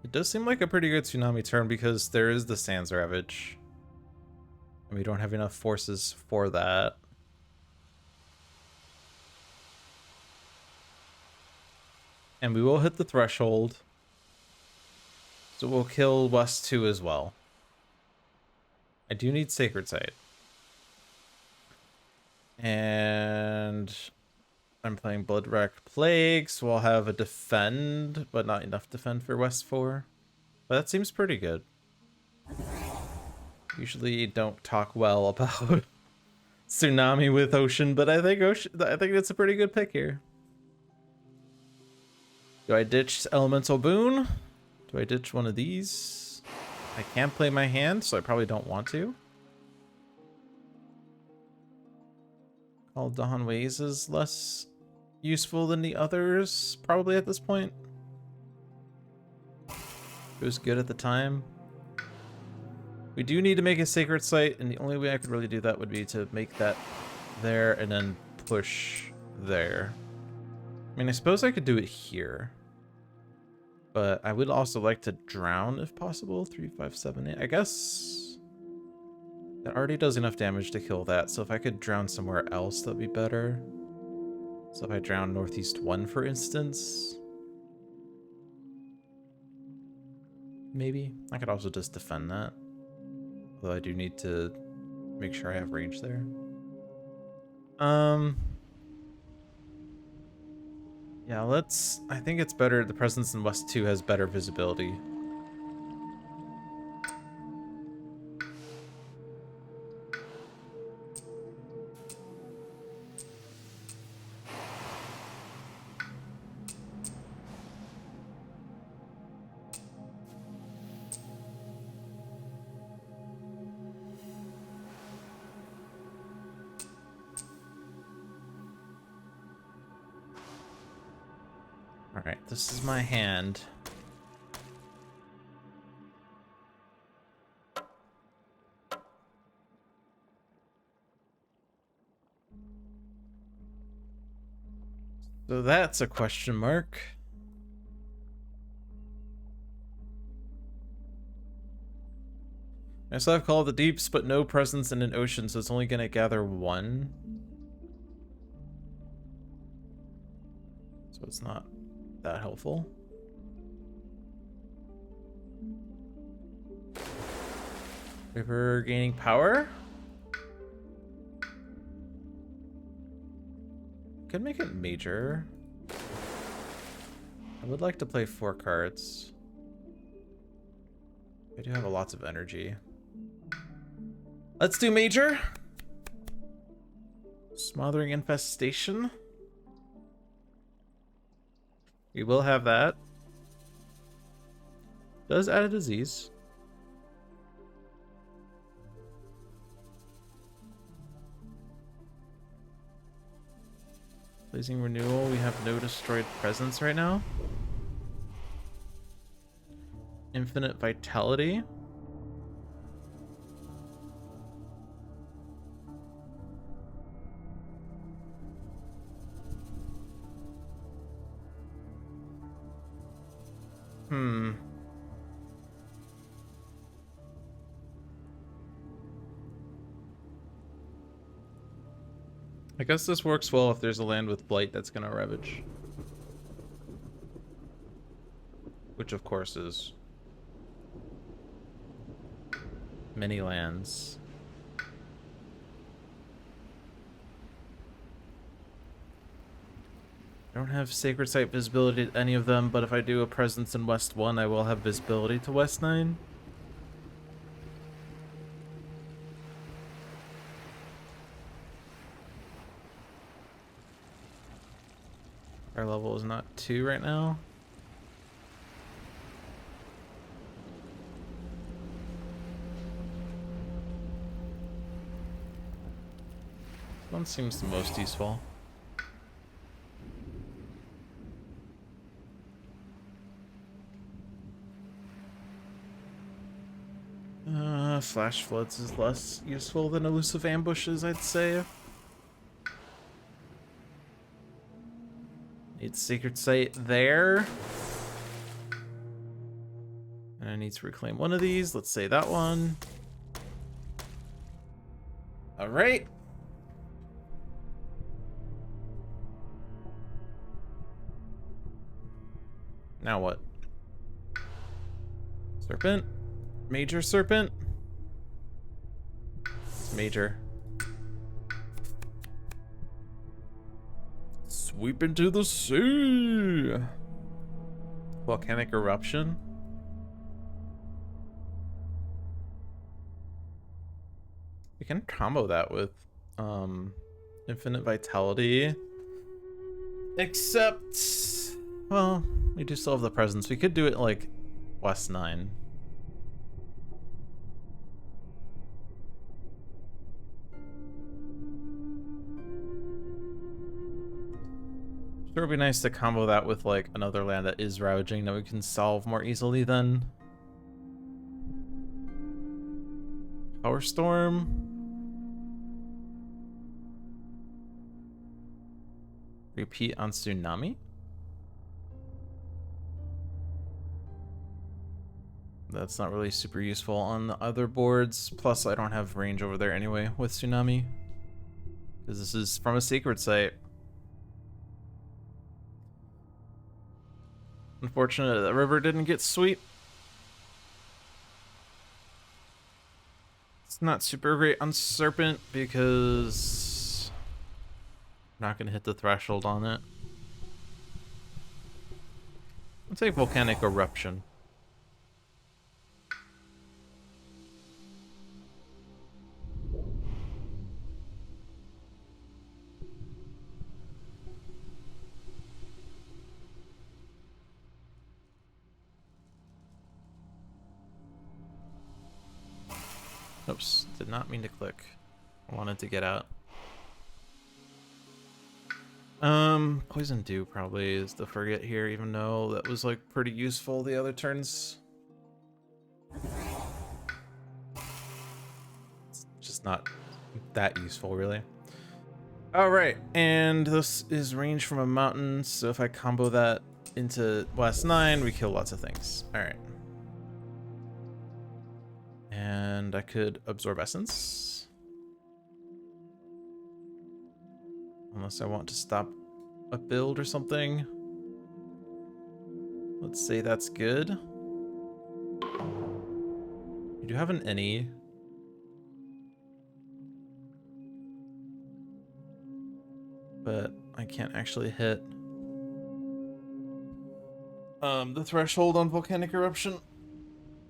It does seem like a pretty good tsunami turn because there is the Sands Ravage. And we don't have enough forces for that. And we will hit the threshold. So we'll kill West 2 as well. I do need Sacred Site. And I'm playing Blood-Racked Plague, so I'll have a defend, but not enough defend for West 4. But that seems pretty good. Usually don't talk well about Tsunami with Ocean, but I think that's a pretty good pick here. Do I ditch Elemental Boon? Do I ditch one of these? I can't play my hand, so I probably don't want to. Call Dawn Ways is less useful than the others, probably at this point. It was good at the time. We do need to make a Sacred Site, and the only way I could really do that would be to make that there and then push there. I mean, I suppose I could do it here. But I would also like to drown if possible. 3, 5, 7, 8. I guess that already does enough damage to kill that. So if I could drown somewhere else, that'd be better. So if I drown Northeast 1, for instance. Maybe. I could also just defend that. Although I do need to make sure I have range there. Yeah, I think it's better. The presence in West 2 has better visibility. Alright, this is my hand. So that's a question mark. I still have Call of the Deeps, but no presence in an ocean, so it's only gonna gather 1. So it's not that helpful. River gaining power. Could make it major. I would like to play 4 cards. I do have lots of energy. Let's do major. Smothering Infestation. We will have that. Does add a disease. Blazing Renewal, we have no destroyed presence right now. Infinite Vitality. I guess this works well if there's a land with Blight that's gonna Ravage. Which of course is many lands. I don't have Sacred Site visibility to any of them, but if I do a presence in West 1, I will have visibility to West 9. Our level is not 2 right now. This one seems the most useful. Flash Floods is less useful than Elusive Ambushes, I'd say. Need Sacred Site there. And I need to reclaim one of these. Let's say that one. All right. Now what? Serpent? Major Serpent? It's major. Sweep into the sea! Volcanic Eruption? We can combo that with Infinite Vitality. Except, well, we do still have the presence. We could do it like West 9. Sure, it'd be nice to combo that with like another land that is ravaging that we can solve more easily then. Power Storm. Repeat on Tsunami. That's not really super useful on the other boards. Plus, I don't have range over there anyway with Tsunami. Because this is from a Sacred Site. Unfortunate that river didn't get sweep. It's not super great on Serpent because I'm not going to hit the threshold on it. I'll take Volcanic Eruption. Oops, did not mean to click. I wanted to get out. Poison Dew probably is the forget here, even though that was like pretty useful the other turns. It's just not that useful, really. Alright, and this is range from a mountain, so if I combo that into West 9, we kill lots of things. Alright. And I could absorb essence. Unless I want to stop a build or something. Let's say that's good. You do have an any. But I can't actually hit the threshold on Volcanic Eruption.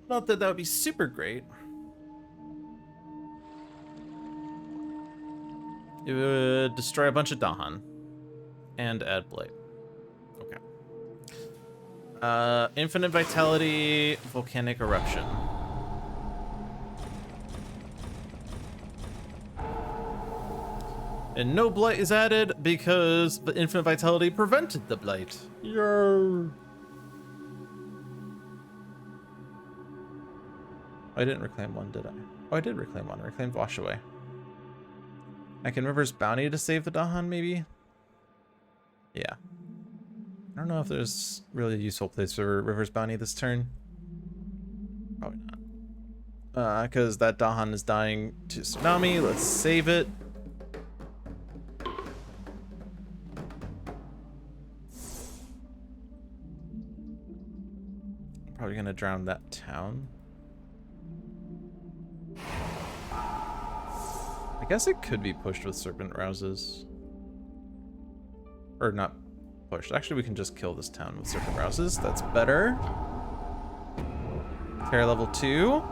Not that that would be super great. It would destroy a bunch of Dahan and add Blight. Okay. Infinite vitality, volcanic eruption. And no blight is added because the infinite vitality prevented the blight. Yo. I didn't reclaim one, did I? Oh, I did reclaim one. I reclaimed Wash Away. I can reverse Bounty to save the Dahan, maybe? Yeah. I don't know if there's really a useful place for reverse Bounty this turn. Probably not. Because that Dahan is dying to Tsunami. Let's save it. Probably gonna drown that town. I guess it could be pushed with Serpent Rouses. Or not pushed. Actually, we can just kill this town with Serpent Rouses. That's better. Terror level 2.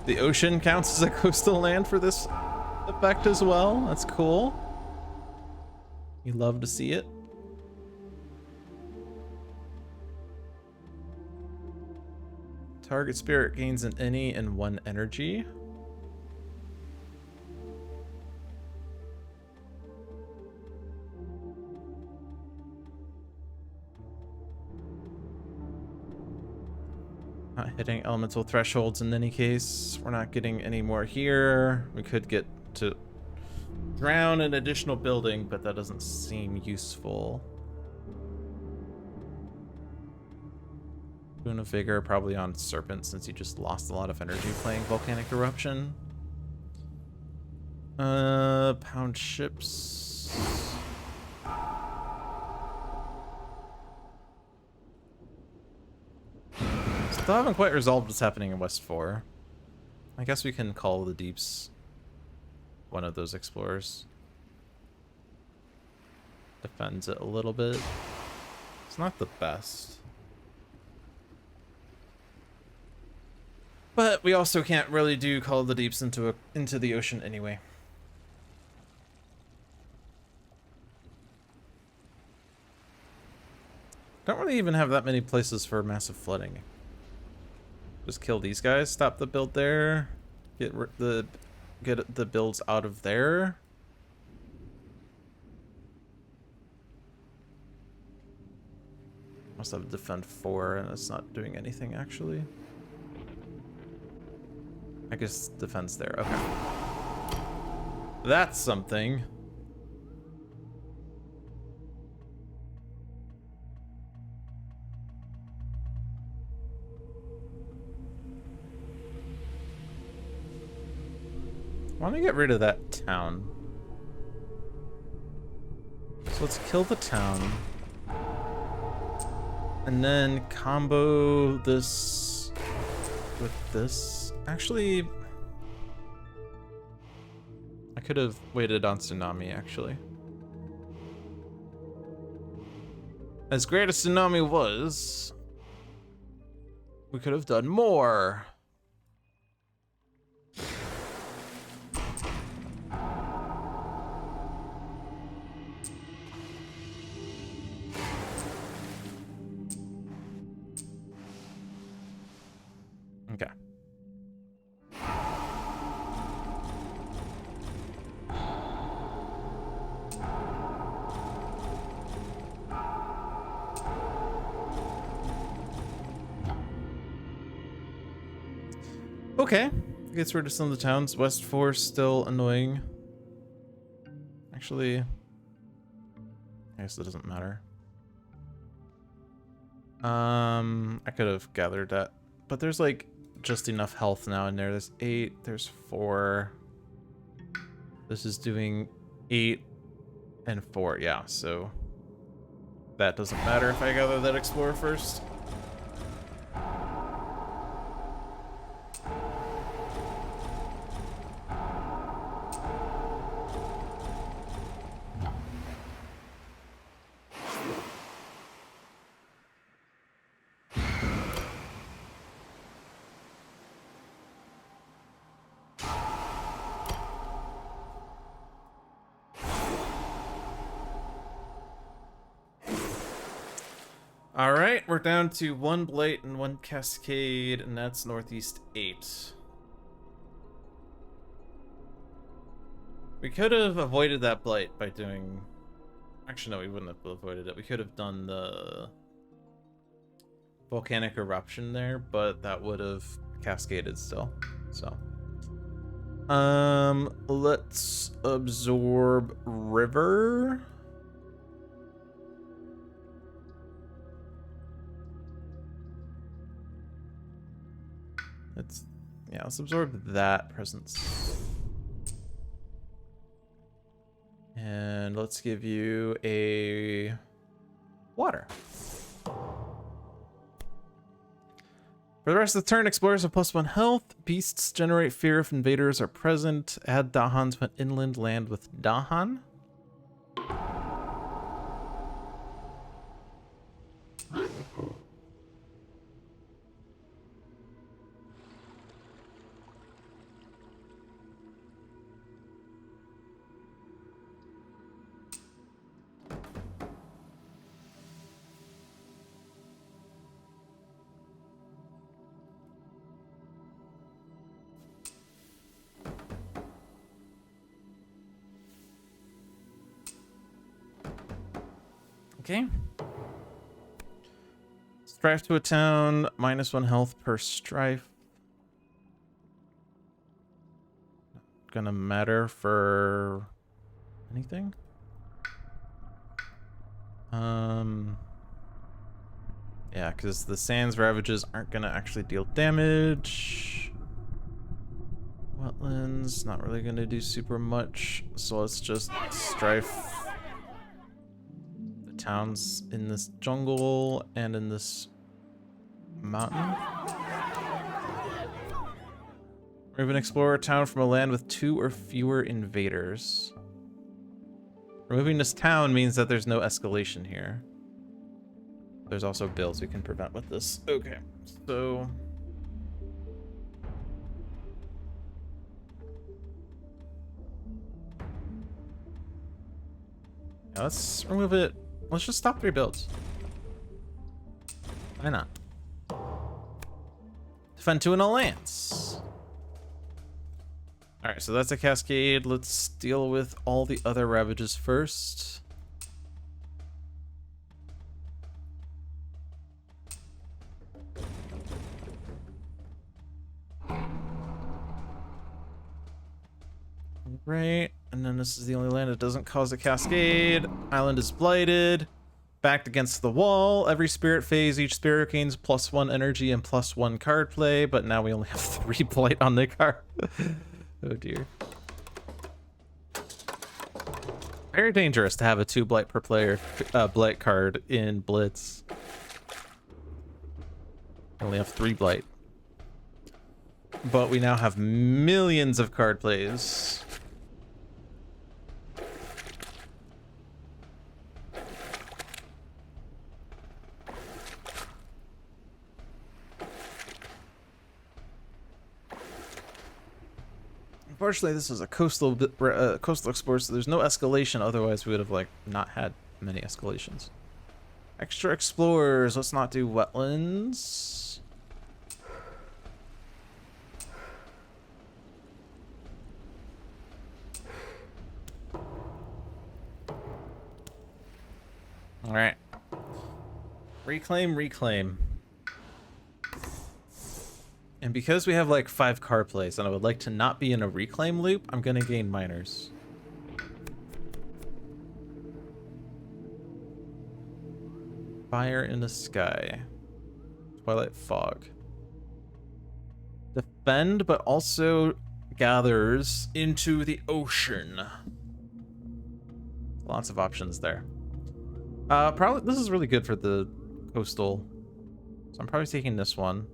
The ocean counts as a coastal land for this effect as well. That's cool. You love to see it. Target spirit gains an any and 1 energy. Not hitting elemental thresholds in any case. We're not getting any more here. We could get to drown an additional building, but that doesn't seem useful. Boon of Vigor probably on Serpent since he just lost a lot of energy playing Volcanic Eruption. Pound ships. Still haven't quite resolved what's happening in West 4. I guess we can call the Deeps one of those explorers. Defends it a little bit. It's not the best. But we also can't really do Call of the Deeps into the ocean anyway. Don't really even have that many places for massive flooding. Just kill these guys, stop the build there, get the builds out of there. Must have defend 4 and it's not doing anything actually. I guess defense there. Okay. That's something. I want to get rid of that town. So let's kill the town. And then combo this with this. Actually, I could have waited on Tsunami, actually. As great as Tsunami was, we could have done more. Okay. Okay, gets rid of some of the towns. West 4 still annoying. Actually, I guess it doesn't matter. I could have gathered that, but there's like just enough health now in there. There's 8, there's 4. This is doing 8 and 4, yeah, so that doesn't matter if I gather that Explorer first. All right, we're down to 1 blight and 1 cascade, and that's northeast 8. We could have avoided that blight by doing... Actually, no, we wouldn't have avoided it. We could have done the volcanic eruption there, but that would have cascaded still. So, let's absorb river. Let's absorb that presence. And let's give you a water. For the rest of the turn, explorers have +1 health. Beasts generate fear if invaders are present. Add Dahan to an inland land with Dahan. Okay. Strife to a town, -1 health per strife. Gonna matter for anything? Yeah, because the Sands Ravages aren't gonna actually deal damage. Wetlands, not really gonna do super much, so let's just strife the towns in this jungle and in this mountain. Remove an explorer town from a land with 2 or fewer invaders. Removing this town means that there's no escalation here. There's also bills we can prevent with this. Okay, so... yeah, let's remove it. Let's just stop 3 builds. Why not? Defend 2 in a lance. Alright, so that's a cascade. Let's deal with all the other ravages first. Right, and then this is the only land that doesn't cause a cascade. Island is blighted. Backed against the wall. Every spirit phase, each spirit gains +1 energy and +1 card play, but now we only have 3 blight on the card. Oh dear. Very dangerous to have a 2 blight per player blight card in Blitz. Only have 3 blight. But we now have millions of card plays. Unfortunately, this is a coastal explorer, so there's no escalation. Otherwise, we would have like not had many escalations. Extra explorers. Let's not do wetlands. All right. Reclaim, reclaim. And because we have like 5 card plays and I would like to not be in a reclaim loop, I'm gonna gain miners. Fire in the sky. Twilight fog. Defend, but also gathers into the ocean. Lots of options there. Probably this is really good for the coastal. So I'm probably taking this one.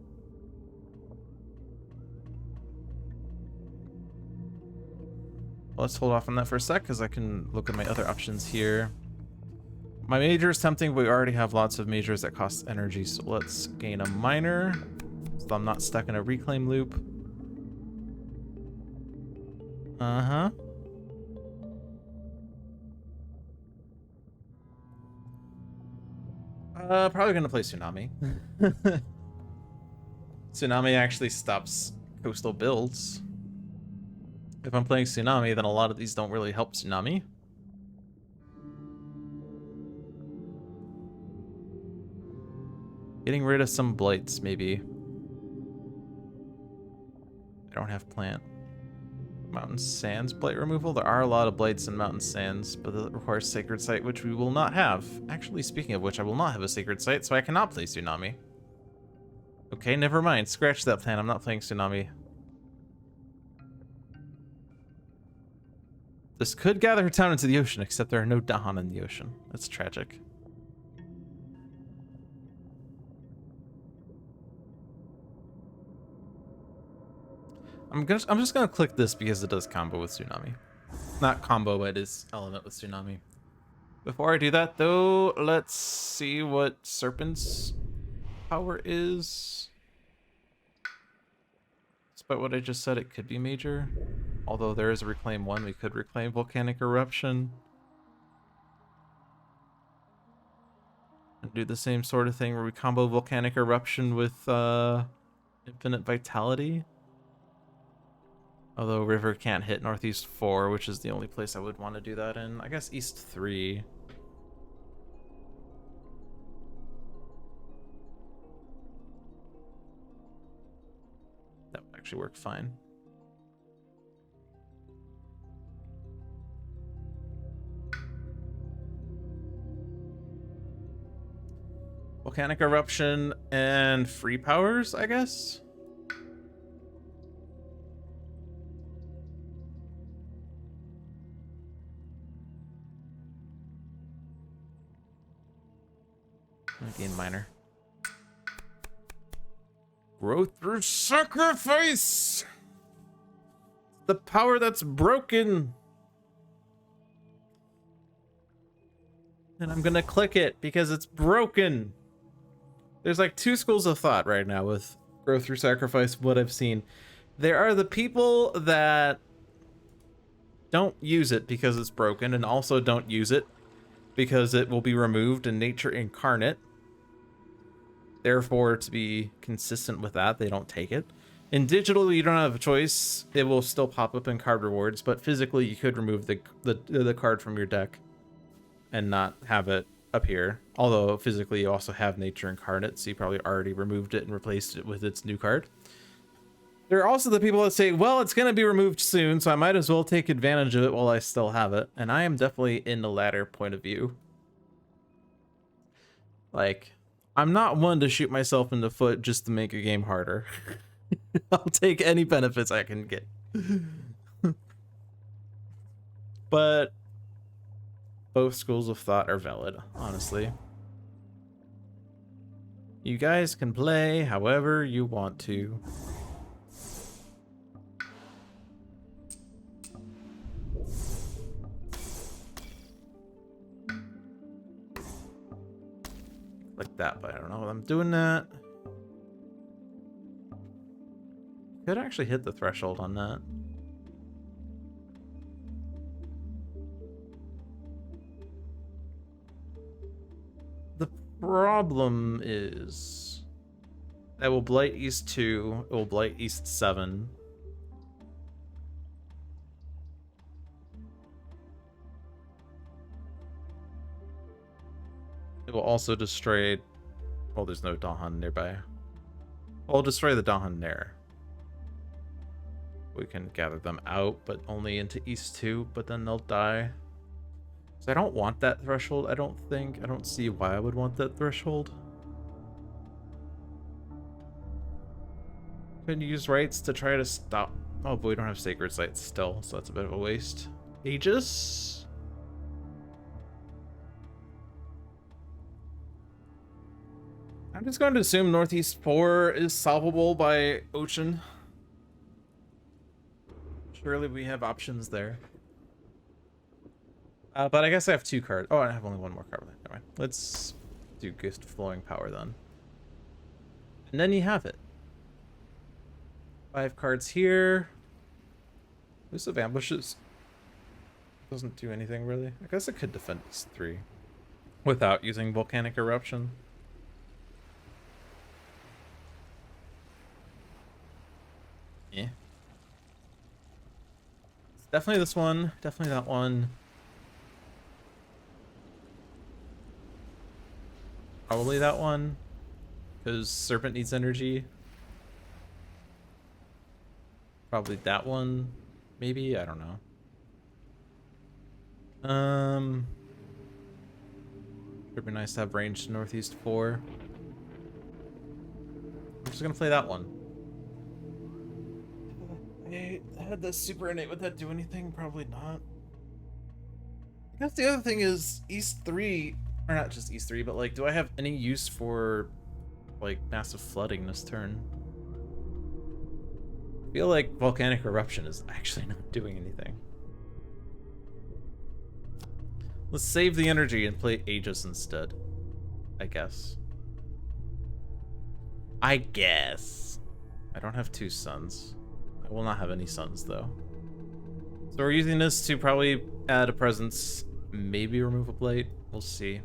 Let's hold off on that for a sec, because I can look at my other options here. My major is tempting, but we already have lots of majors that cost energy, so let's gain a miner, so I'm not stuck in a reclaim loop. Uh-huh. Probably gonna play Tsunami. Tsunami actually stops coastal builds. If I'm playing Tsunami, then a lot of these don't really help Tsunami. Getting rid of some blights, maybe. I don't have plant. Mountain Sands blight removal? There are a lot of blights in Mountain Sands, but that requires Sacred Site, which we will not have. Actually, speaking of which, I will not have a Sacred Site, so I cannot play Tsunami. Okay, never mind. Scratch that plan. I'm not playing Tsunami. This could gather her town into the ocean, except there are no Dahan in the ocean. That's tragic. I'm just gonna click this because it does combo with Tsunami. Not combo, but it is element with Tsunami. Before I do that, though, let's see what Serpent's power is. Despite what I just said, it could be major. Although there is a reclaim 1, we could reclaim Volcanic Eruption. And do the same sort of thing where we combo Volcanic Eruption with Infinite Vitality. Although River can't hit Northeast 4, which is the only place I would want to do that in. I guess East 3. That would actually work fine. Volcanic Eruption and Free Powers, I guess? Gain minor. Growth through sacrifice! The power that's broken! And I'm gonna click it because it's broken. There's like 2 schools of thought right now with growth through sacrifice, what I've seen. There are the people that don't use it because it's broken, and also don't use it because it will be removed in Nature Incarnate. Therefore, to be consistent with that, they don't take it. In digital, you don't have a choice. It will still pop up in card rewards, but physically, you could remove the card from your deck and not have it appear. Although physically, you also have Nature Incarnate, so you probably already removed it and replaced it with its new card. There are also the people that say, well, it's going to be removed soon, so I might as well take advantage of it while I still have it. And I am definitely in the latter point of view. Like, I'm not one to shoot myself in the foot just to make a game harder. I'll take any benefits I can get. But both schools of thought are valid, honestly. You guys can play however you want to. Like that, but I don't know. I'm doing that. Could actually hit the threshold on that. The problem is I will blight East 2, it will blight East 7. It will also destroy... Well, there's no Dahan nearby. I'll destroy the Dahan there. We can gather them out, but only into East 2, but then they'll die. So I don't want that threshold, I don't think. I don't see why I would want that threshold. Can use rights to try to stop... Oh, but we don't have Sacred Sites still, so that's a bit of a waste. Aegis? I'm just going to assume Northeast 4 is solvable by Ocean. Surely we have options there. But I guess I have 2 cards. Oh, I have only 1 more card. Never mind. Let's do Gift Flowing Power then. And then you have it. 5 cards here. Elusive Ambushes doesn't do anything really. I guess it could defend these 3 without using Volcanic Eruption. Definitely this one. Definitely that one. Probably that one. Because Serpent needs energy. Probably that one. Maybe? I don't know. Would be nice to have range to Northeast 4. I'm just gonna play that one. I had the super innate. Would that do anything? Probably not. I guess the other thing is East 3, or not just East 3, but like, do I have any use for like massive flooding this turn? I feel like volcanic eruption is actually not doing anything. Let's save the energy and play Aegis instead, I guess. I don't have 2 suns. I will not have any suns though. So we're using this to probably add a presence, maybe remove a blight. We'll see.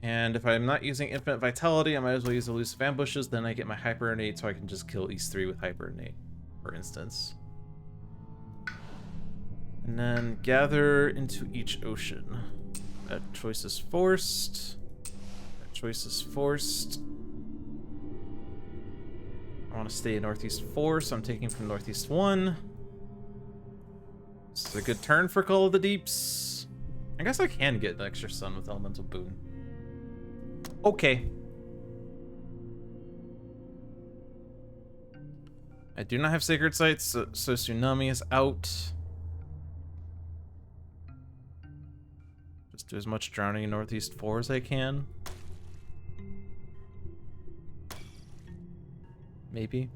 And if I'm not using infinite vitality, I might as well use elusive ambushes. Then I get my hyper innate, so I can just kill East 3 with hyper innate, for instance. And then gather into each ocean. That choice is forced. That choice is forced. I want to stay in Northeast 4, so I'm taking from Northeast 1. This is a good turn for Call of the Deeps. I guess I can get an extra sun with Elemental Boon. Okay. I do not have Sacred Sites, so Tsunami is out. Just do as much drowning in Northeast 4 as I can. Maybe.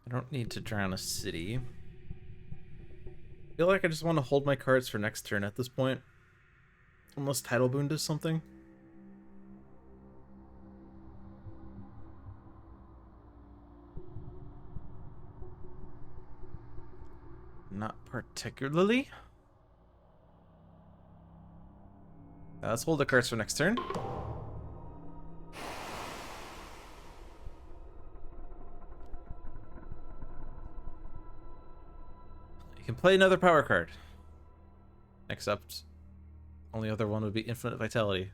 I don't need to drown a city. I feel like I just want to hold my cards for next turn at this point. Unless Tidal Boon does something. Not particularly. Let's hold the cards for next turn. You can play another power card. Except, only other one would be Infinite Vitality.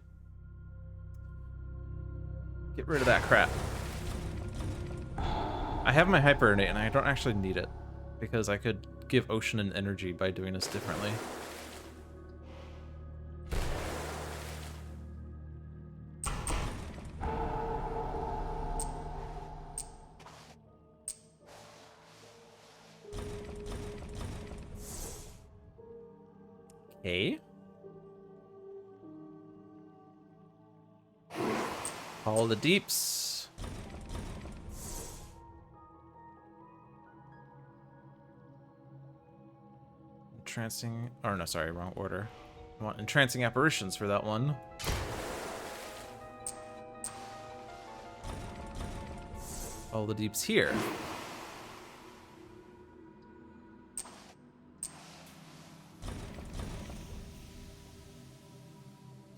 Get rid of that crap. I have my Hyper Innate and I don't actually need it. Because I could give Ocean an energy by doing this differently. Okay. All the deeps. Entrancing, or no, sorry, wrong order. I want Entrancing Apparitions for that one. All the deeps here.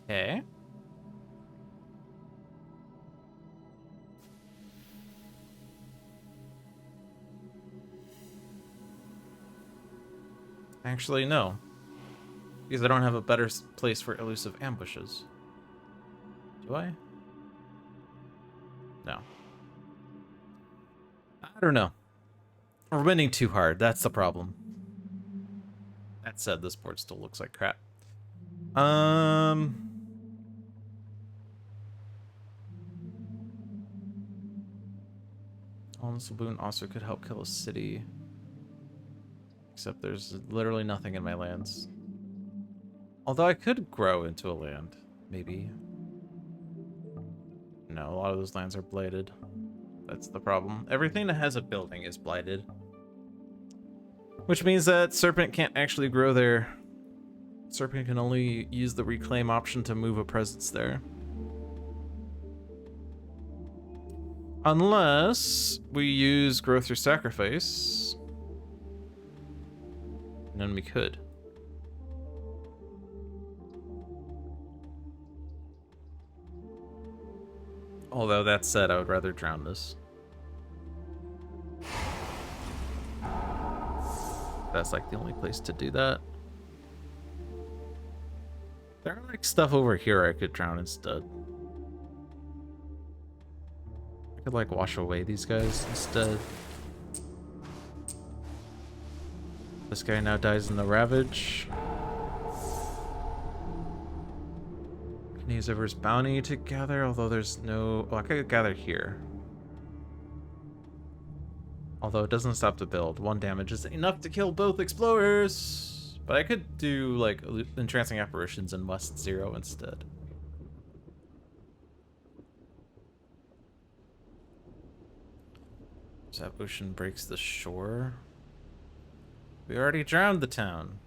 Okay. Actually, no. Because I don't have a better place for elusive ambushes. Do I? No. I don't know. We're winning too hard. That's the problem. That said, this board still looks like crap. Elemental Boon also could help kill a city. Except there's literally nothing in my lands. Although I could grow into a land, maybe. No, a lot of those lands are blighted. That's the problem. Everything that has a building is blighted. Which means that Serpent can't actually grow there. Serpent can only use the reclaim option to move a presence there. Unless we use Growth through Sacrifice. And then we could. Although that said, I would rather drown this. That's like the only place to do that. There are like stuff over here I could drown instead. I could like wash away these guys instead. This guy now dies in the Ravage. Can use Ever's bounty to gather, although there's no... Oh, I could gather here. Although it doesn't stop to build. 1 damage is enough to kill both explorers. But I could do like entrancing apparitions in West 0 instead. So that ocean breaks the shore. We already drowned the town.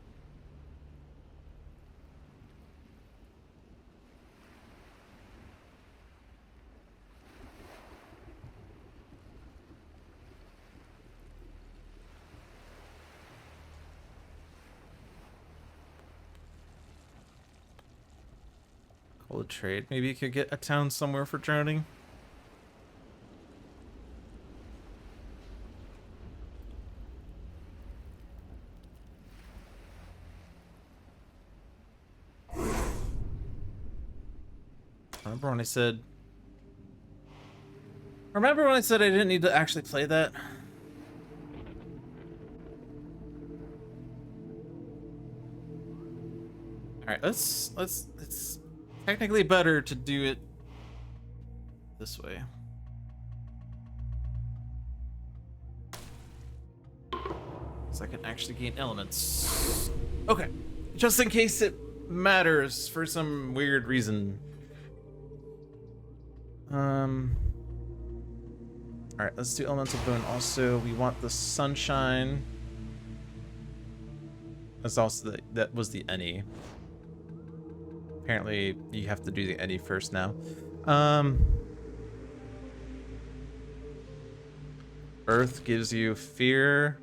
Call a trade. Maybe you could get a town somewhere for drowning. Remember when I said I didn't need to actually play that? Alright, it's technically better to do it this way. So I can actually gain elements. Okay. Just in case it matters for some weird reason. Alright, let's do elemental boon. Also, we want the sunshine. That's also that was the any. Apparently, you have to do the any first now. Earth gives you fear.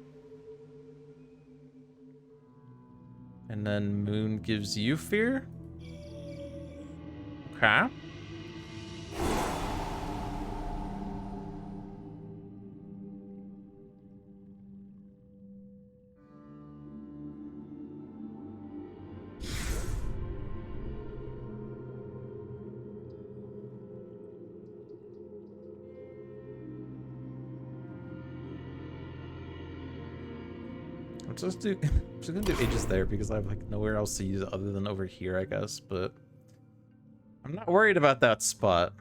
And then moon gives you fear? Okay. I'm just gonna do Aegis there because I have like nowhere else to use it other than over here, I guess, but I'm not worried about that spot.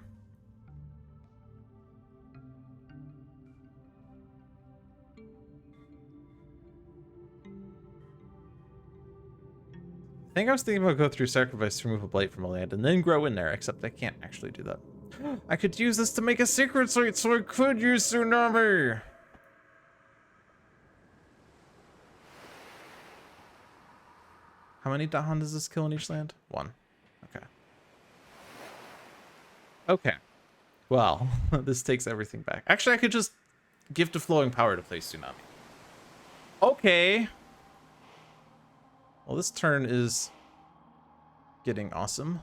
I think I was thinking about go through sacrifice to remove a blight from a land and then grow in there, except I can't actually do that. I could use this to make a secret site, so I could use Tsunami! How many Dahan does this kill in each land? 1. Okay. Okay. Well, this takes everything back. Actually, I could just gift a flowing power to play Tsunami. Okay. Well, this turn is getting awesome.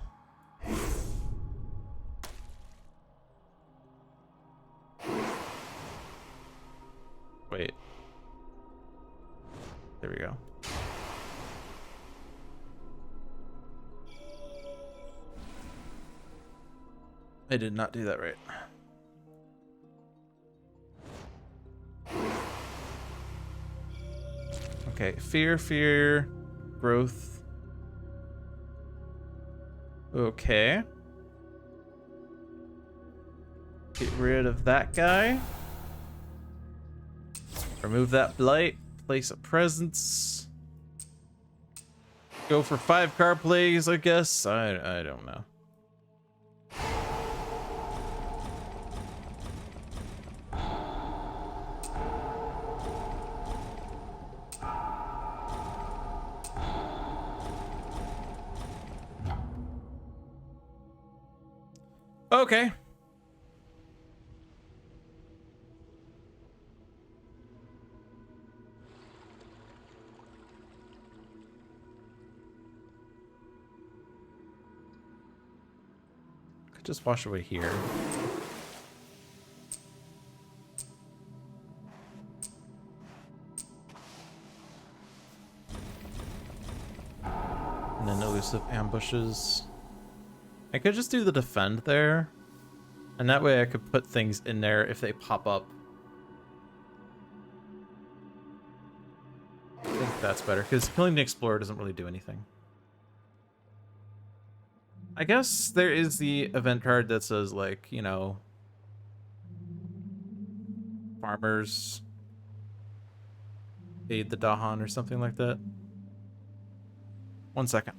Wait. There we go. I did not do that right. Okay, fear, growth. Okay. Get rid of that guy. Remove that blight. Place a presence. Go for 5 card plays, I guess. I don't know. Okay. just wash away here. And then elusive ambushes. I could just do the defend there. And that way I could put things in there if they pop up. I think that's better, because killing the explorer doesn't really do anything. I guess there is the event card that says, like, you know, farmers aid the Dahan or something like that. 1 second.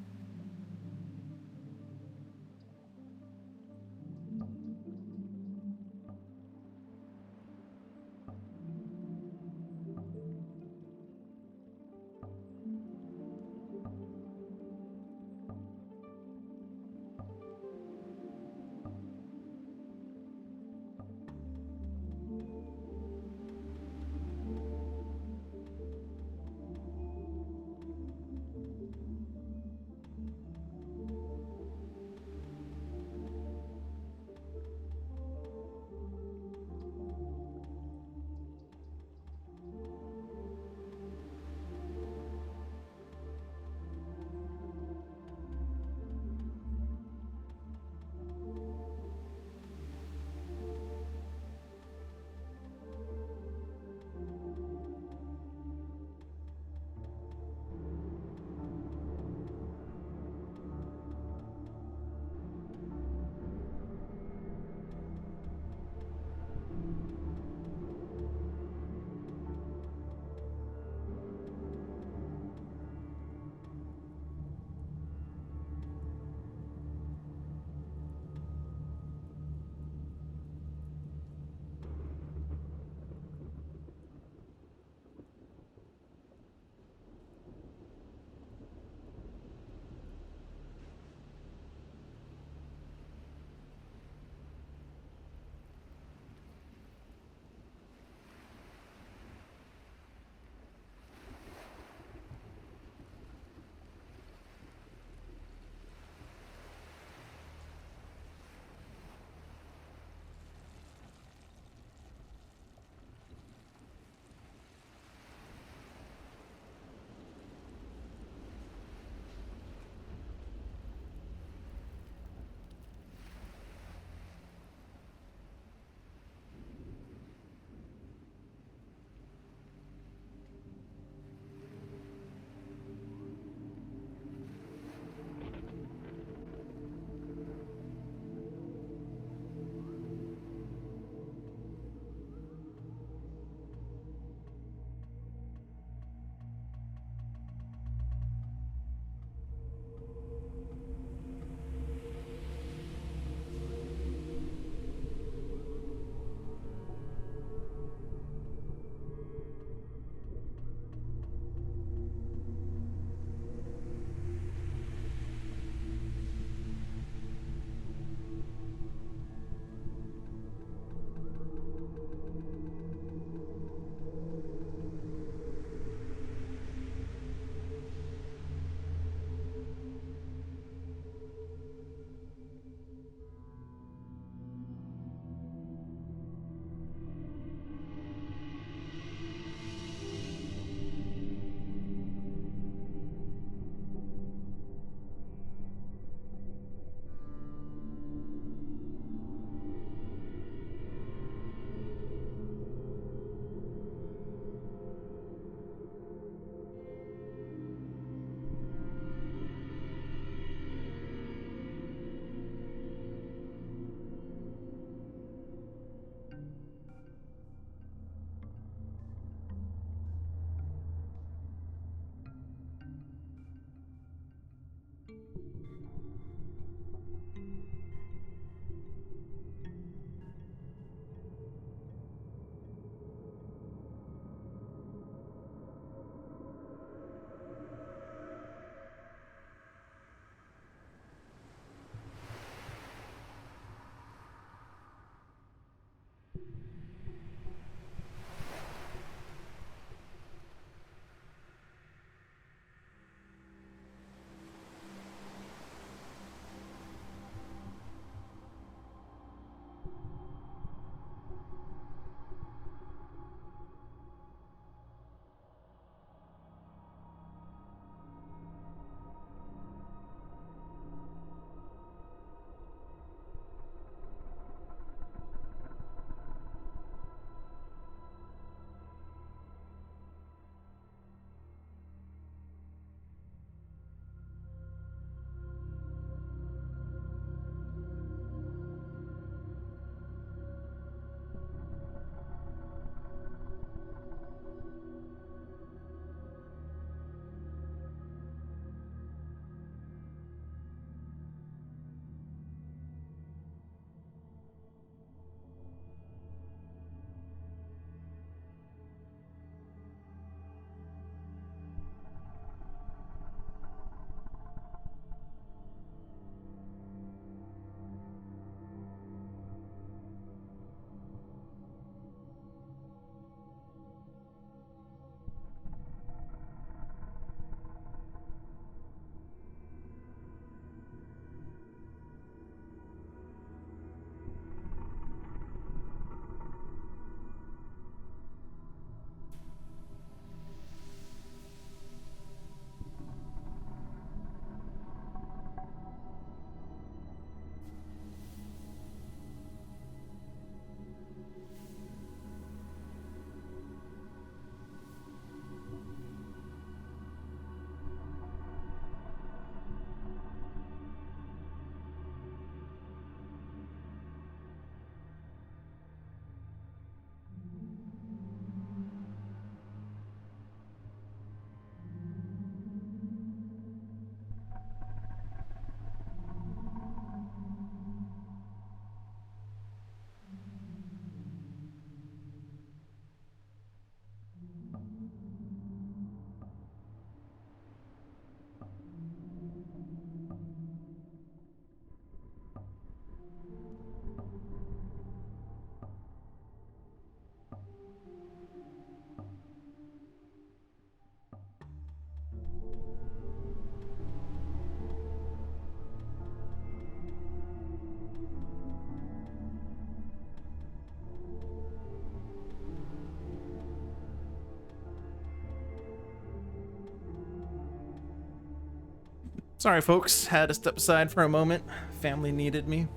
Sorry, folks. Had to step aside for a moment. Family needed me.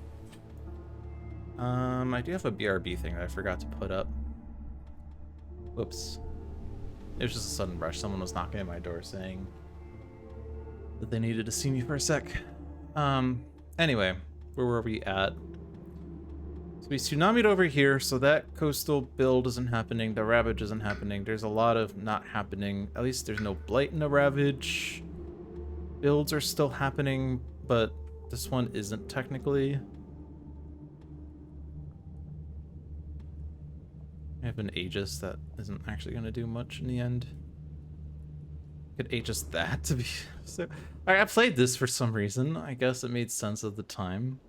I do have a BRB thing that I forgot to put up. Whoops. It was just a sudden rush. Someone was knocking at my door saying that they needed to see me for a sec. Anyway, where were we at? So we tsunamied over here, so that coastal build isn't happening. The ravage isn't happening. There's a lot of not happening. At least there's no blight in the ravage. Builds are still happening, but this one isn't technically. I have an Aegis that isn't actually going to do much in the end. Could Aegis that to be so. I played this for some reason. I guess it made sense at the time.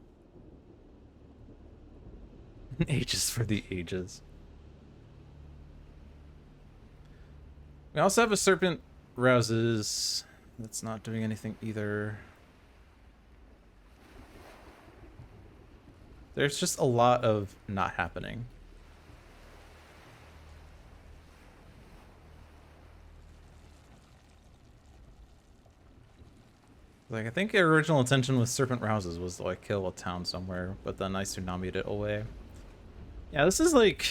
An Aegis for the ages. We also have a Serpent Rouses. That's not doing anything either. There's just a lot of not happening. Like, I think the original intention with Serpent Rouses was to, like, kill a town somewhere, but then I tsunami'd it away. Yeah, this is like...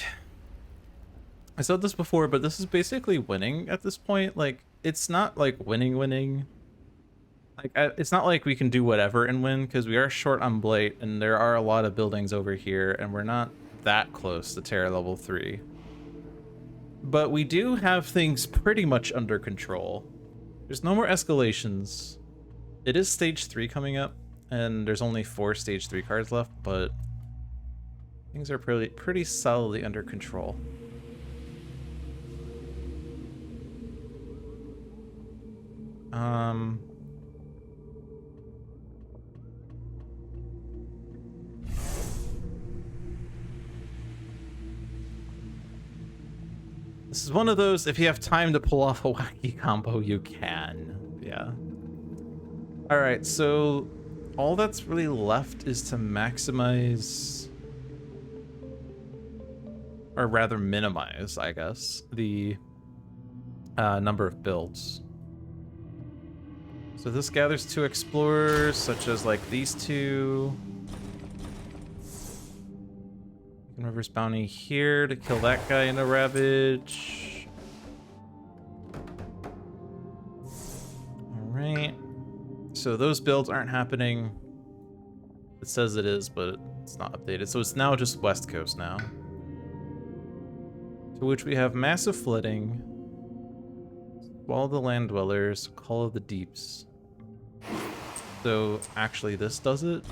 I said this before, but this is basically winning at this point. Like, it's not, like, winning. Like, it's not like we can do whatever and win, because we are short on Blight, and there are a lot of buildings over here, and we're not that close to Terror level 3. But we do have things pretty much under control. There's no more escalations. It is stage 3 coming up, and there's only 4 stage 3 cards left, but things are pretty solidly under control. This is one of those, if you have time to pull off a wacky combo, you can. Yeah. Alright, so all that's really left is to maximize, or rather minimize, I guess, the number of builds. So this gathers 2 explorers, such as like these 2. Reverse bounty here to kill that guy in a ravage. Alright. So those builds aren't happening. It says it is, but it's not updated. So it's now just West Coast now. To which we have massive flooding. Swallow the land dwellers, Call of the Deeps. So actually this does it.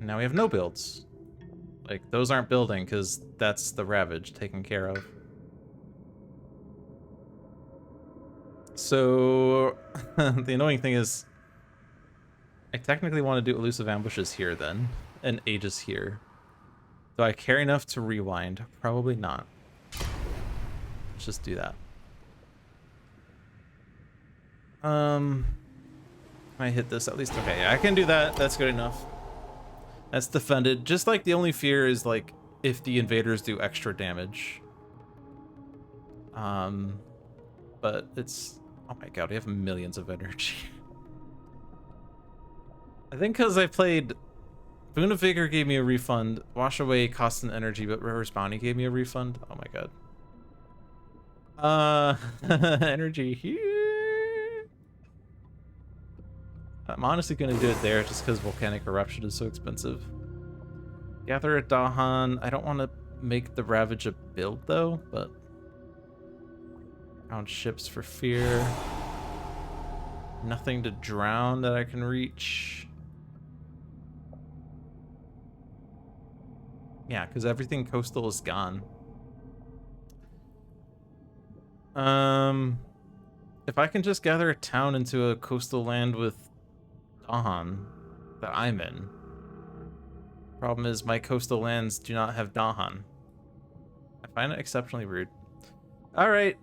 Now we have no builds. Like, those aren't building because that's the ravage taken care of. So the annoying thing is I technically want to do elusive ambushes here then, and Aegis here. Do I care enough to rewind? Probably not. Let's just do that. I hit this at least. Okay, yeah, I can do that. That's good enough. That's defended. Just like the only fear is like if the invaders do extra damage. But it's, oh my god, we have millions of energy. I think because I played Boon of Vigor gave me a refund. Wash Away cost an energy, but Reverse Bounty gave me a refund. Oh my god. Energy here. I'm honestly gonna do it there just because Volcanic Eruption is so expensive. Gather at Dahan. I don't want to make the Ravage a build though, but found ships for fear. Nothing to drown that I can reach. Yeah, because everything coastal is gone. If I can just gather a town into a coastal land with Dahan that I'm in. Problem is my coastal lands do not have Dahan. I find it exceptionally rude. Alright.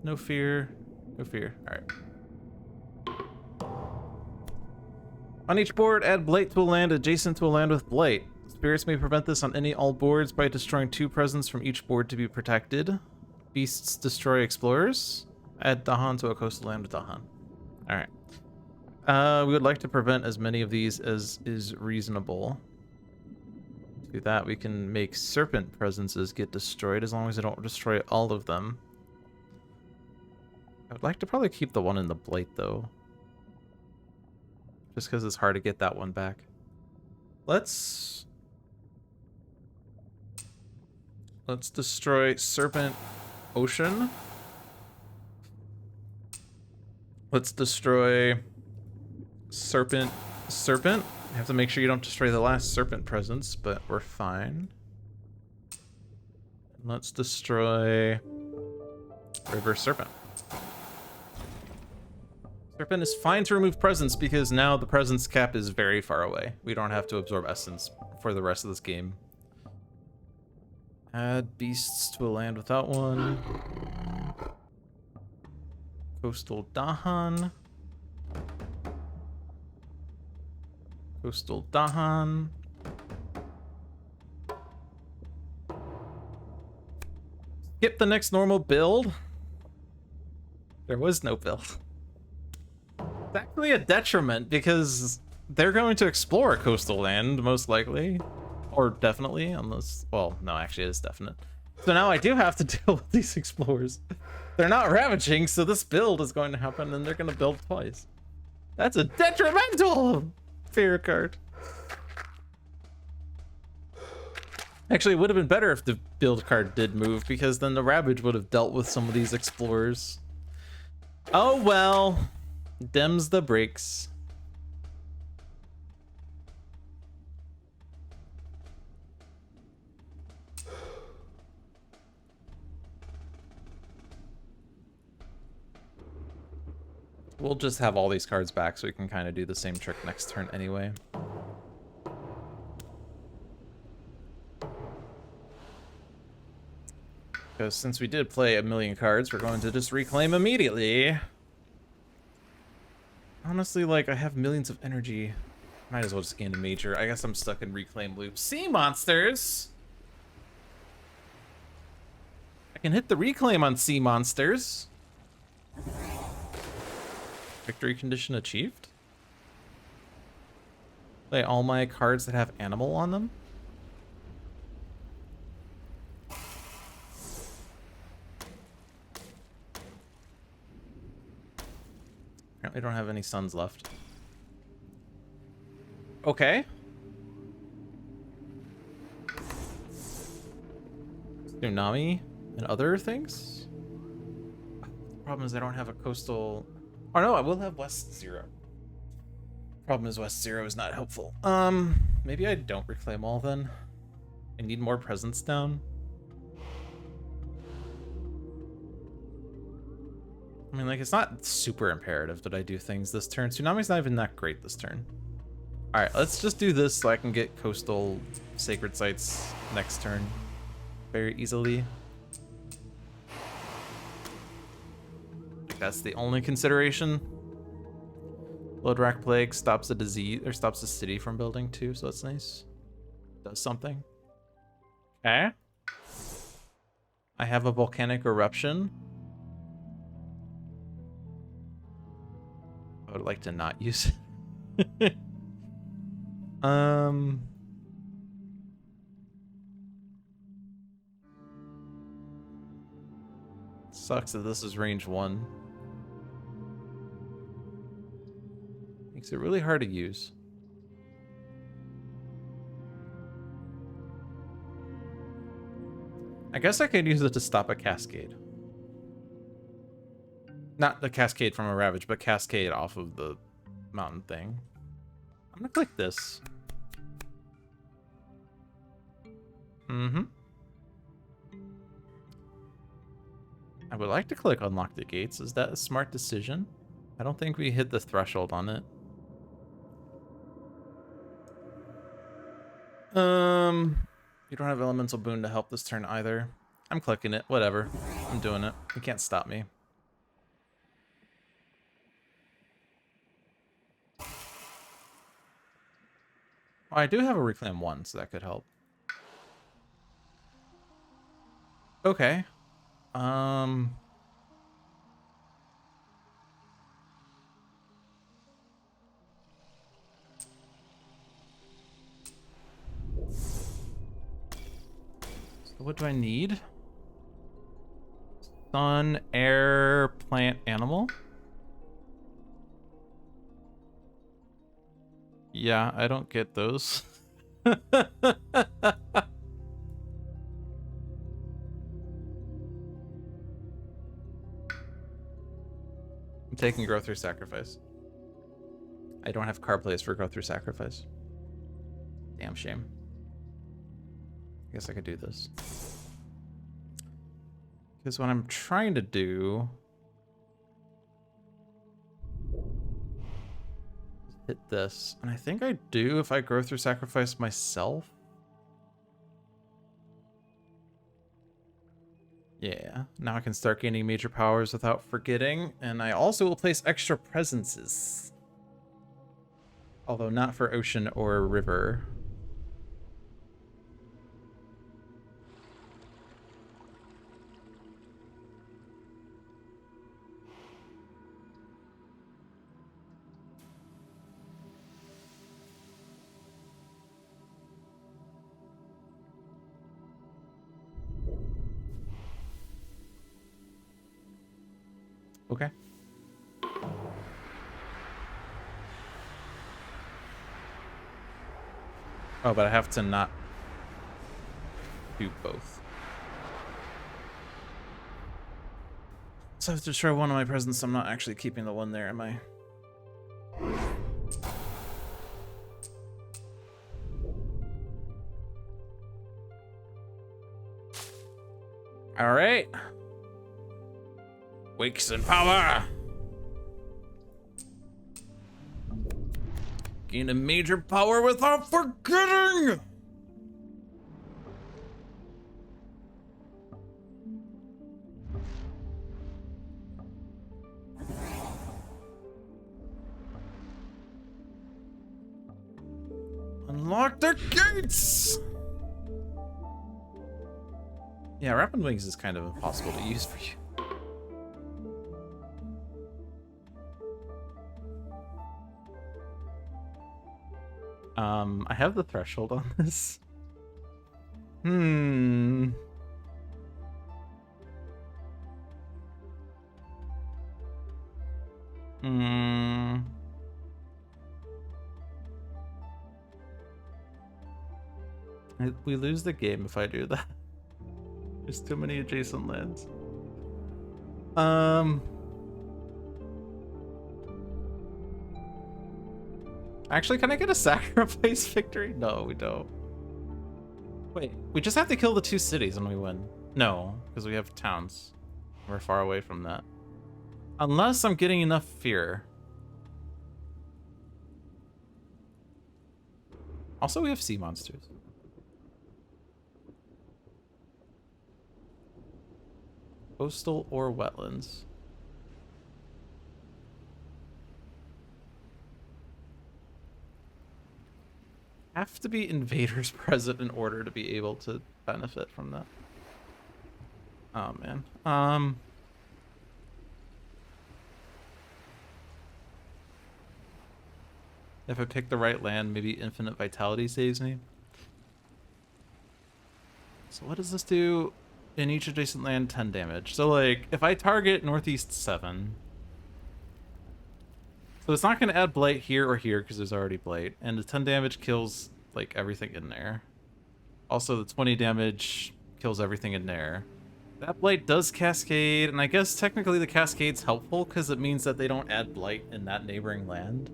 No fear. No fear. Alright. On each board, add Blight to a land adjacent to a land with Blight. Spirits may prevent this on any all boards by destroying 2 presents from each board to be protected. Beasts destroy explorers. Add Dahan to a coastal land with Dahan. Alright. We would like to prevent as many of these as is reasonable. To do that, we can make serpent presences get destroyed as long as they don't destroy all of them. I would like to probably keep the one in the blight, though. Just because it's hard to get that one back. Let's destroy Serpent Ocean. Let's destroy Serpent. You have to make sure you don't destroy the last Serpent presence, but we're fine. Let's destroy River Serpent. Serpent is fine to remove presence because now the presence cap is very far away. We don't have to absorb essence for the rest of this game. Add beasts to a land without one. Coastal Dahan. Coastal Dahan. Skip the next normal build. There was no build. It's actually a detriment because they're going to explore coastal land, most likely. Or definitely, unless... Well, no, actually it is definite. So now I do have to deal with these explorers. They're not ravaging, so this build is going to happen, and they're going to build twice. That's a detrimental fear card. Actually, it would have been better if the build card did move, because then the Ravage would have dealt with some of these explorers. Oh well. Dems the breaks. We'll just have all these cards back so we can kind of do the same trick next turn anyway. Because since we did play a million cards, we're going to just reclaim immediately. Honestly, like, I have millions of energy. Might as well just gain a major. I guess I'm stuck in reclaim loop. Sea monsters! I can hit the reclaim on sea monsters. Victory condition achieved? Play all my cards that have animal on them? Apparently don't have any suns left. Okay. Tsunami and other things? The problem is I don't have a coastal... Oh no, I will have West Zero. Problem is West Zero is not helpful. Maybe I don't reclaim all then. I need more presence down. I mean, like, it's not super imperative that I do things this turn. Tsunami's not even that great this turn. Alright, let's just do this so I can get coastal sacred sites next turn very easily. That's the only consideration. Blood Rack Plague stops a disease, or stops a city from building too, so that's nice. Does something. Okay. I have a volcanic eruption. I would like to not use it. Sucks that this is range 1. Makes it really hard to use. I guess I could use it to stop a cascade. Not the cascade from a Ravage, but cascade off of the mountain thing. I'm gonna click this. Mm-hmm. I would like to click Unlock the Gates. Is that a smart decision? I don't think we hit the threshold on it. You don't have Elemental Boon to help this turn either. I'm clicking it. Whatever. I'm doing it. You can't stop me. Oh, I do have a reclaim 1, so that could help. Okay. So what do I need? Sun, air, plant, animal? Yeah, I don't get those. I'm taking growth through sacrifice. I don't have card plays for growth through sacrifice. Damn shame. I guess I could do this. Because what I'm trying to do is hit this. And I think I do if I grow through sacrifice myself. Yeah, now I can start gaining major powers without forgetting. And I also will place extra presences. Although not for ocean or river. Okay. Oh, but I have to not do both. So I have to destroy one of my presents. I'm not actually keeping the one there, am I? All right. Wakes in power. Gain a major power without forgetting. Unlock the gates. Yeah, Rapid Wings is kind of impossible to use for you. I have the threshold on this. We lose the game if I do that. There's too many adjacent lands. Actually, can I get a sacrifice victory? No, we don't. Wait, we just have to kill the 2 cities and we win. No, because we have towns. We're far away from that. Unless I'm getting enough fear. Also, we have sea monsters. Coastal or wetlands. Have to be invaders present in order to be able to benefit from that. Oh man. If I pick the right land, maybe infinite vitality saves me. So what does this do? In each adjacent land, 10 damage. So like, if I target northeast 7, so it's not going to add blight here or here because there's already blight, and the 10 damage kills like everything in there. Also, the 20 damage kills everything in there. That blight does cascade, and I guess technically the cascade's helpful because it means that they don't add blight in that neighboring land.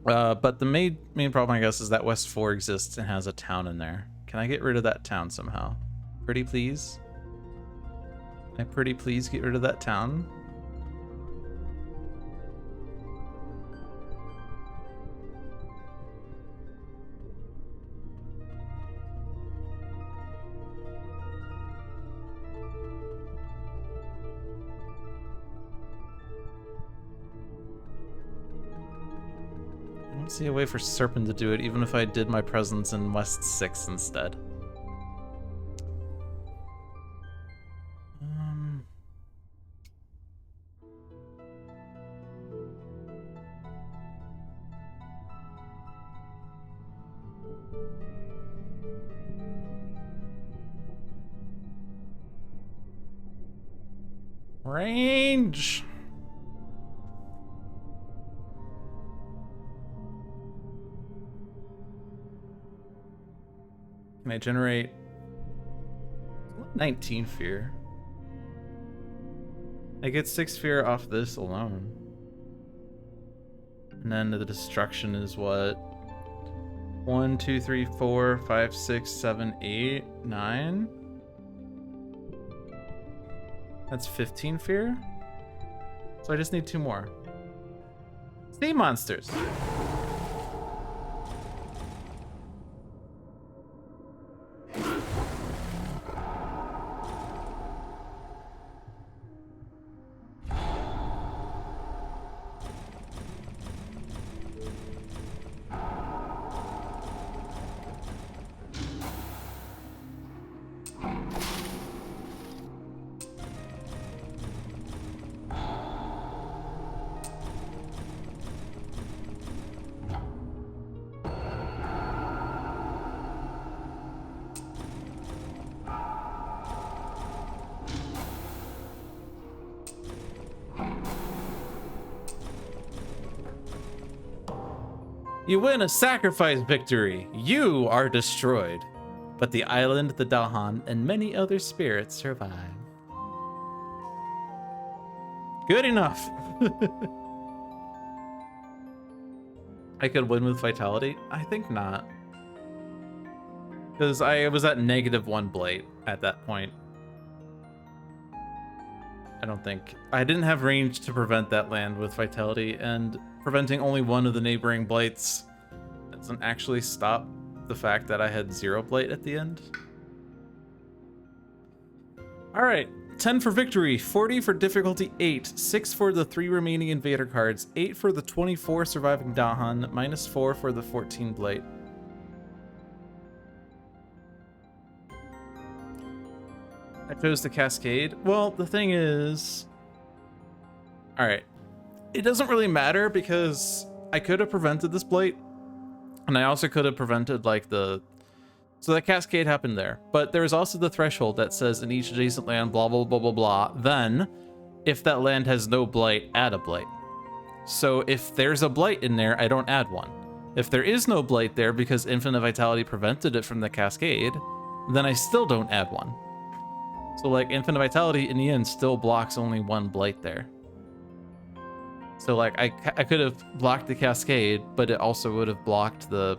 But the main problem, I guess, is that West 4 exists and has a town in there. Can I get rid of that town somehow? Pretty please? Can I pretty please get rid of that town? don't see a way for Serpent to do it, even if I did my presence in West 6 instead. Range! Can I generate 19 fear? I get 6 fear off this alone. And then the destruction is what? 1, 2, 3, 4, 5, 6, 7, 8, 9? That's 15 fear? So I just need 2 more. Sea monsters! You win a sacrifice victory. You are destroyed. But the island, the Dahan, and many other spirits survive. Good enough. I could win with vitality? I think not. Because I was at -1 blight at that point. I don't think. I didn't have range to prevent that land with vitality, and preventing only one of the neighboring blights doesn't actually stop the fact that I had 0 blight at the end. Alright, 10 for victory, 40 for difficulty 8, 6 for the 3 remaining invader cards, 8 for the 24 surviving Dahan, -4 for the 14 blight. I chose the Cascade. Well, the thing is... Alright. It doesn't really matter because I could have prevented this blight. And I also could have prevented, like, the... So that Cascade happened there. But there is also the threshold that says in each adjacent land, blah, blah, blah, blah, blah. Then, if that land has no blight, add a blight. So if there's a blight in there, I don't add one. If there is no blight there because Infinite Vitality prevented it from the Cascade, then I still don't add one. So, like, Infinite Vitality, in the end, still blocks only 1 blight there. So, like, I could have blocked the Cascade, but it also would have blocked the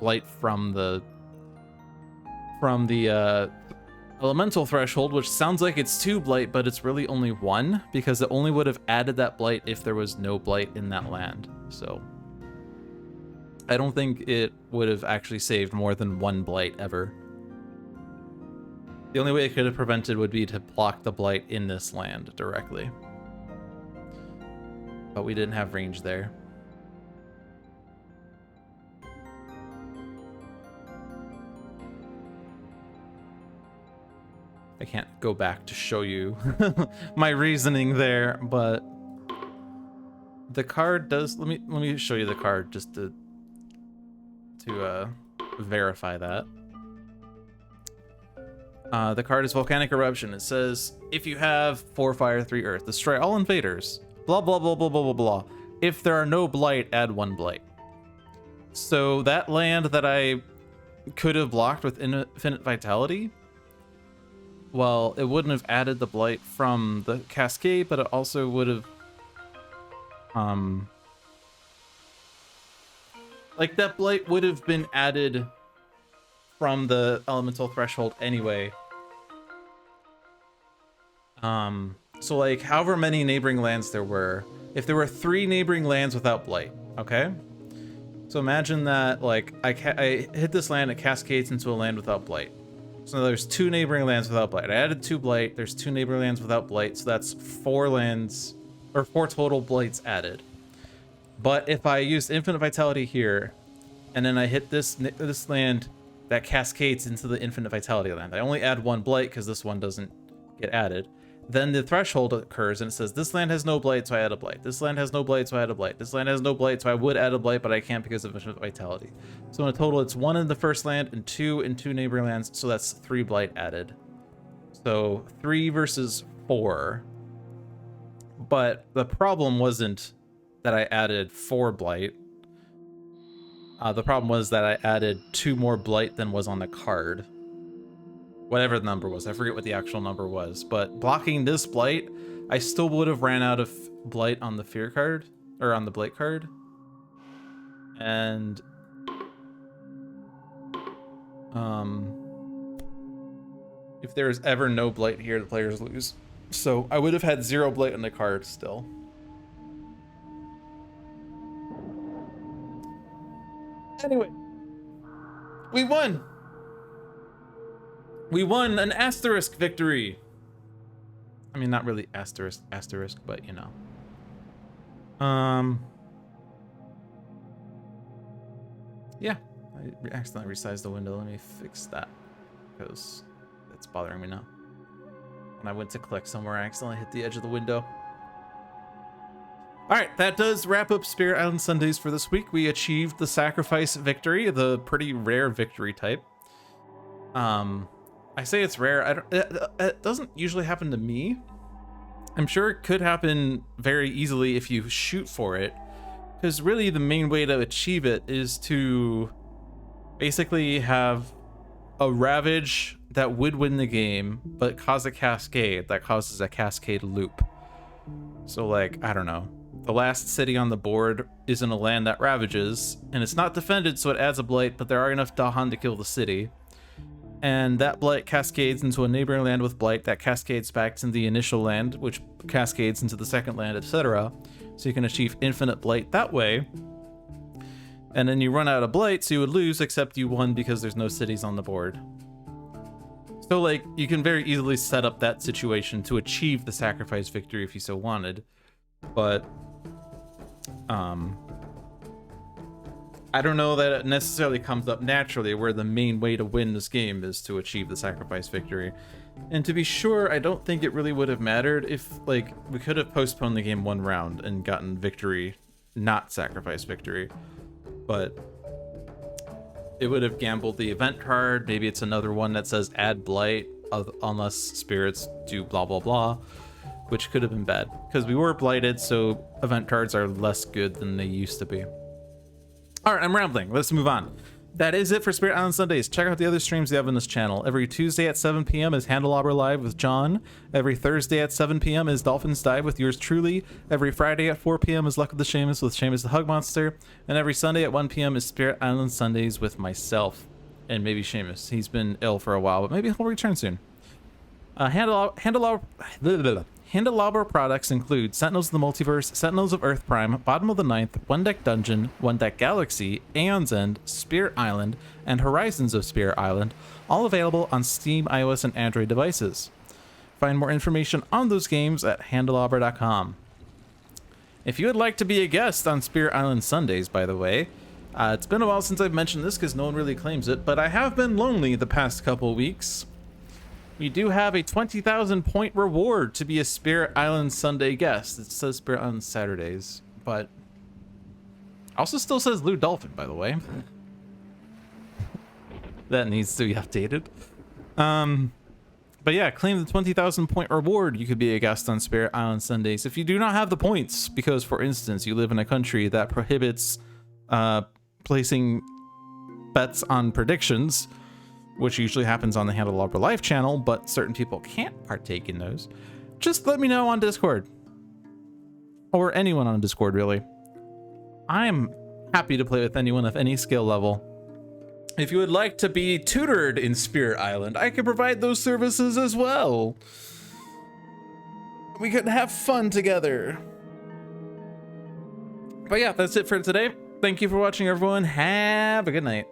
blight from the Elemental Threshold, which sounds like it's 2 blight, but it's really only 1, because it only would have added that blight if there was no blight in that land. So, I don't think it would have actually saved more than 1 blight ever. The only way it could have prevented would be to block the blight in this land directly. But we didn't have range there. I can't go back to show you my reasoning there, but the card does... Let me show you the card just to verify that. The card is Volcanic Eruption. It says, if you have 4 fire, 3 earth, destroy all invaders. Blah, blah, blah, blah, blah, blah, blah. If there are no blight, add 1 blight. So that land that I could have blocked with Infinite Vitality, well, it wouldn't have added the blight from the Cascade, but it also would have... Like, that blight would have been added from the Elemental Threshold anyway. So like, however many neighboring lands there were, if there were 3 neighboring lands without blight, okay? So imagine that, like, I hit this land, it cascades into a land without blight. So there's 2 neighboring lands without blight. I added 2 blight, there's 2 neighboring lands without blight, so that's 4 lands, or 4 total blights added. But if I used infinite vitality here, and then I hit this land, that cascades into the infinite vitality land. I only add 1 blight because this one doesn't get added. Then the threshold occurs and it says this land has no blight, so I add a blight. This land has no blight, so I add a blight. This land has no blight, so I would add a blight, but I can't because of infinite vitality. So in a total, it's 1 in the first land and 2 in 2 neighboring lands, so that's 3 blight added. So 3 versus 4. But the problem wasn't that I added 4 blight. The problem was that I added 2 more blight than was on the card. Whatever the number was, I forget what the actual number was. But blocking this blight, I still would have ran out of blight on the fear card, or on the blight card. And if there is ever no blight here, the players lose. So I would have had 0 blight on the card still. Anyway, we won. We won an asterisk victory. I mean, not really asterisk, but you know. Yeah, I accidentally resized the window. Let me fix that because it's bothering me now. When I went to click somewhere, I accidentally hit the edge of the window. All right, that does wrap up Spirit Island Sundays for this week. We achieved the sacrifice victory, the pretty rare victory type. I say it's rare. It doesn't usually happen to me. I'm sure it could happen very easily if you shoot for it, because really the main way to achieve it is to basically have a Ravage that would win the game, but cause a cascade that causes a cascade loop. So like, I don't know. The last city on the board is in a land that ravages, and it's not defended, so it adds a blight, but there are enough Dahan to kill the city. And that blight cascades into a neighboring land with blight that cascades back to the initial land, which cascades into the second land, etc. So you can achieve infinite blight that way. And then you run out of blight, so you would lose, except you won because there's no cities on the board. So like, you can very easily set up that situation to achieve the sacrifice victory if you so wanted. But I don't know that it necessarily comes up naturally where the main way to win this game is to achieve the sacrifice victory. And to be sure, I don't think it really would have mattered if, like, we could have postponed the game 1 round and gotten victory, not sacrifice victory. But it would have gambled the event card. Maybe it's another one that says add blight unless spirits do blah blah blah, which could have been bad because we were blighted, so event cards are less good than they used to be. All right, I'm rambling. Let's move on. That is it for Spirit Island Sundays. Check out the other streams we have on this channel. Every Tuesday at 7 p.m. is Handelabra Live with John. Every Thursday at 7 p.m. is Dolphins Dive with yours truly. Every Friday at 4 p.m. is Luck of the Seamus with Seamus the Hug Monster. And every Sunday at 1 p.m. is Spirit Island Sundays with myself and maybe Seamus. He's been ill for a while, but maybe he'll return soon. Handelabra products include Sentinels of the Multiverse, Sentinels of Earth Prime, Bottom of the Ninth, One Deck Dungeon, One Deck Galaxy, Aeon's End, Spirit Island, and Horizons of Spirit Island, all available on Steam, iOS, and Android devices. Find more information on those games at handelabra.com. If you would like to be a guest on Spirit Island Sundays, by the way, it's been a while since I've mentioned this because no one really claims it, but I have been lonely the past couple weeks. We do have a 20,000 point reward to be a Spirit Island Sunday guest. It says Spirit Island Saturdays, but also still says Lou Dolphin, by the way. That needs to be updated. But yeah, claim the 20,000 point reward. You could be a guest on Spirit Island Sundays. If you do not have the points, because for instance, you live in a country that prohibits placing bets on predictions, which usually happens on the Handelabra Live channel, but certain people can't partake in those, just let me know on Discord. Or anyone on Discord, really. I am happy to play with anyone of any skill level. If you would like to be tutored in Spirit Island, I can provide those services as well. We could have fun together. But yeah, that's it for today. Thank you for watching, everyone. Have a good night.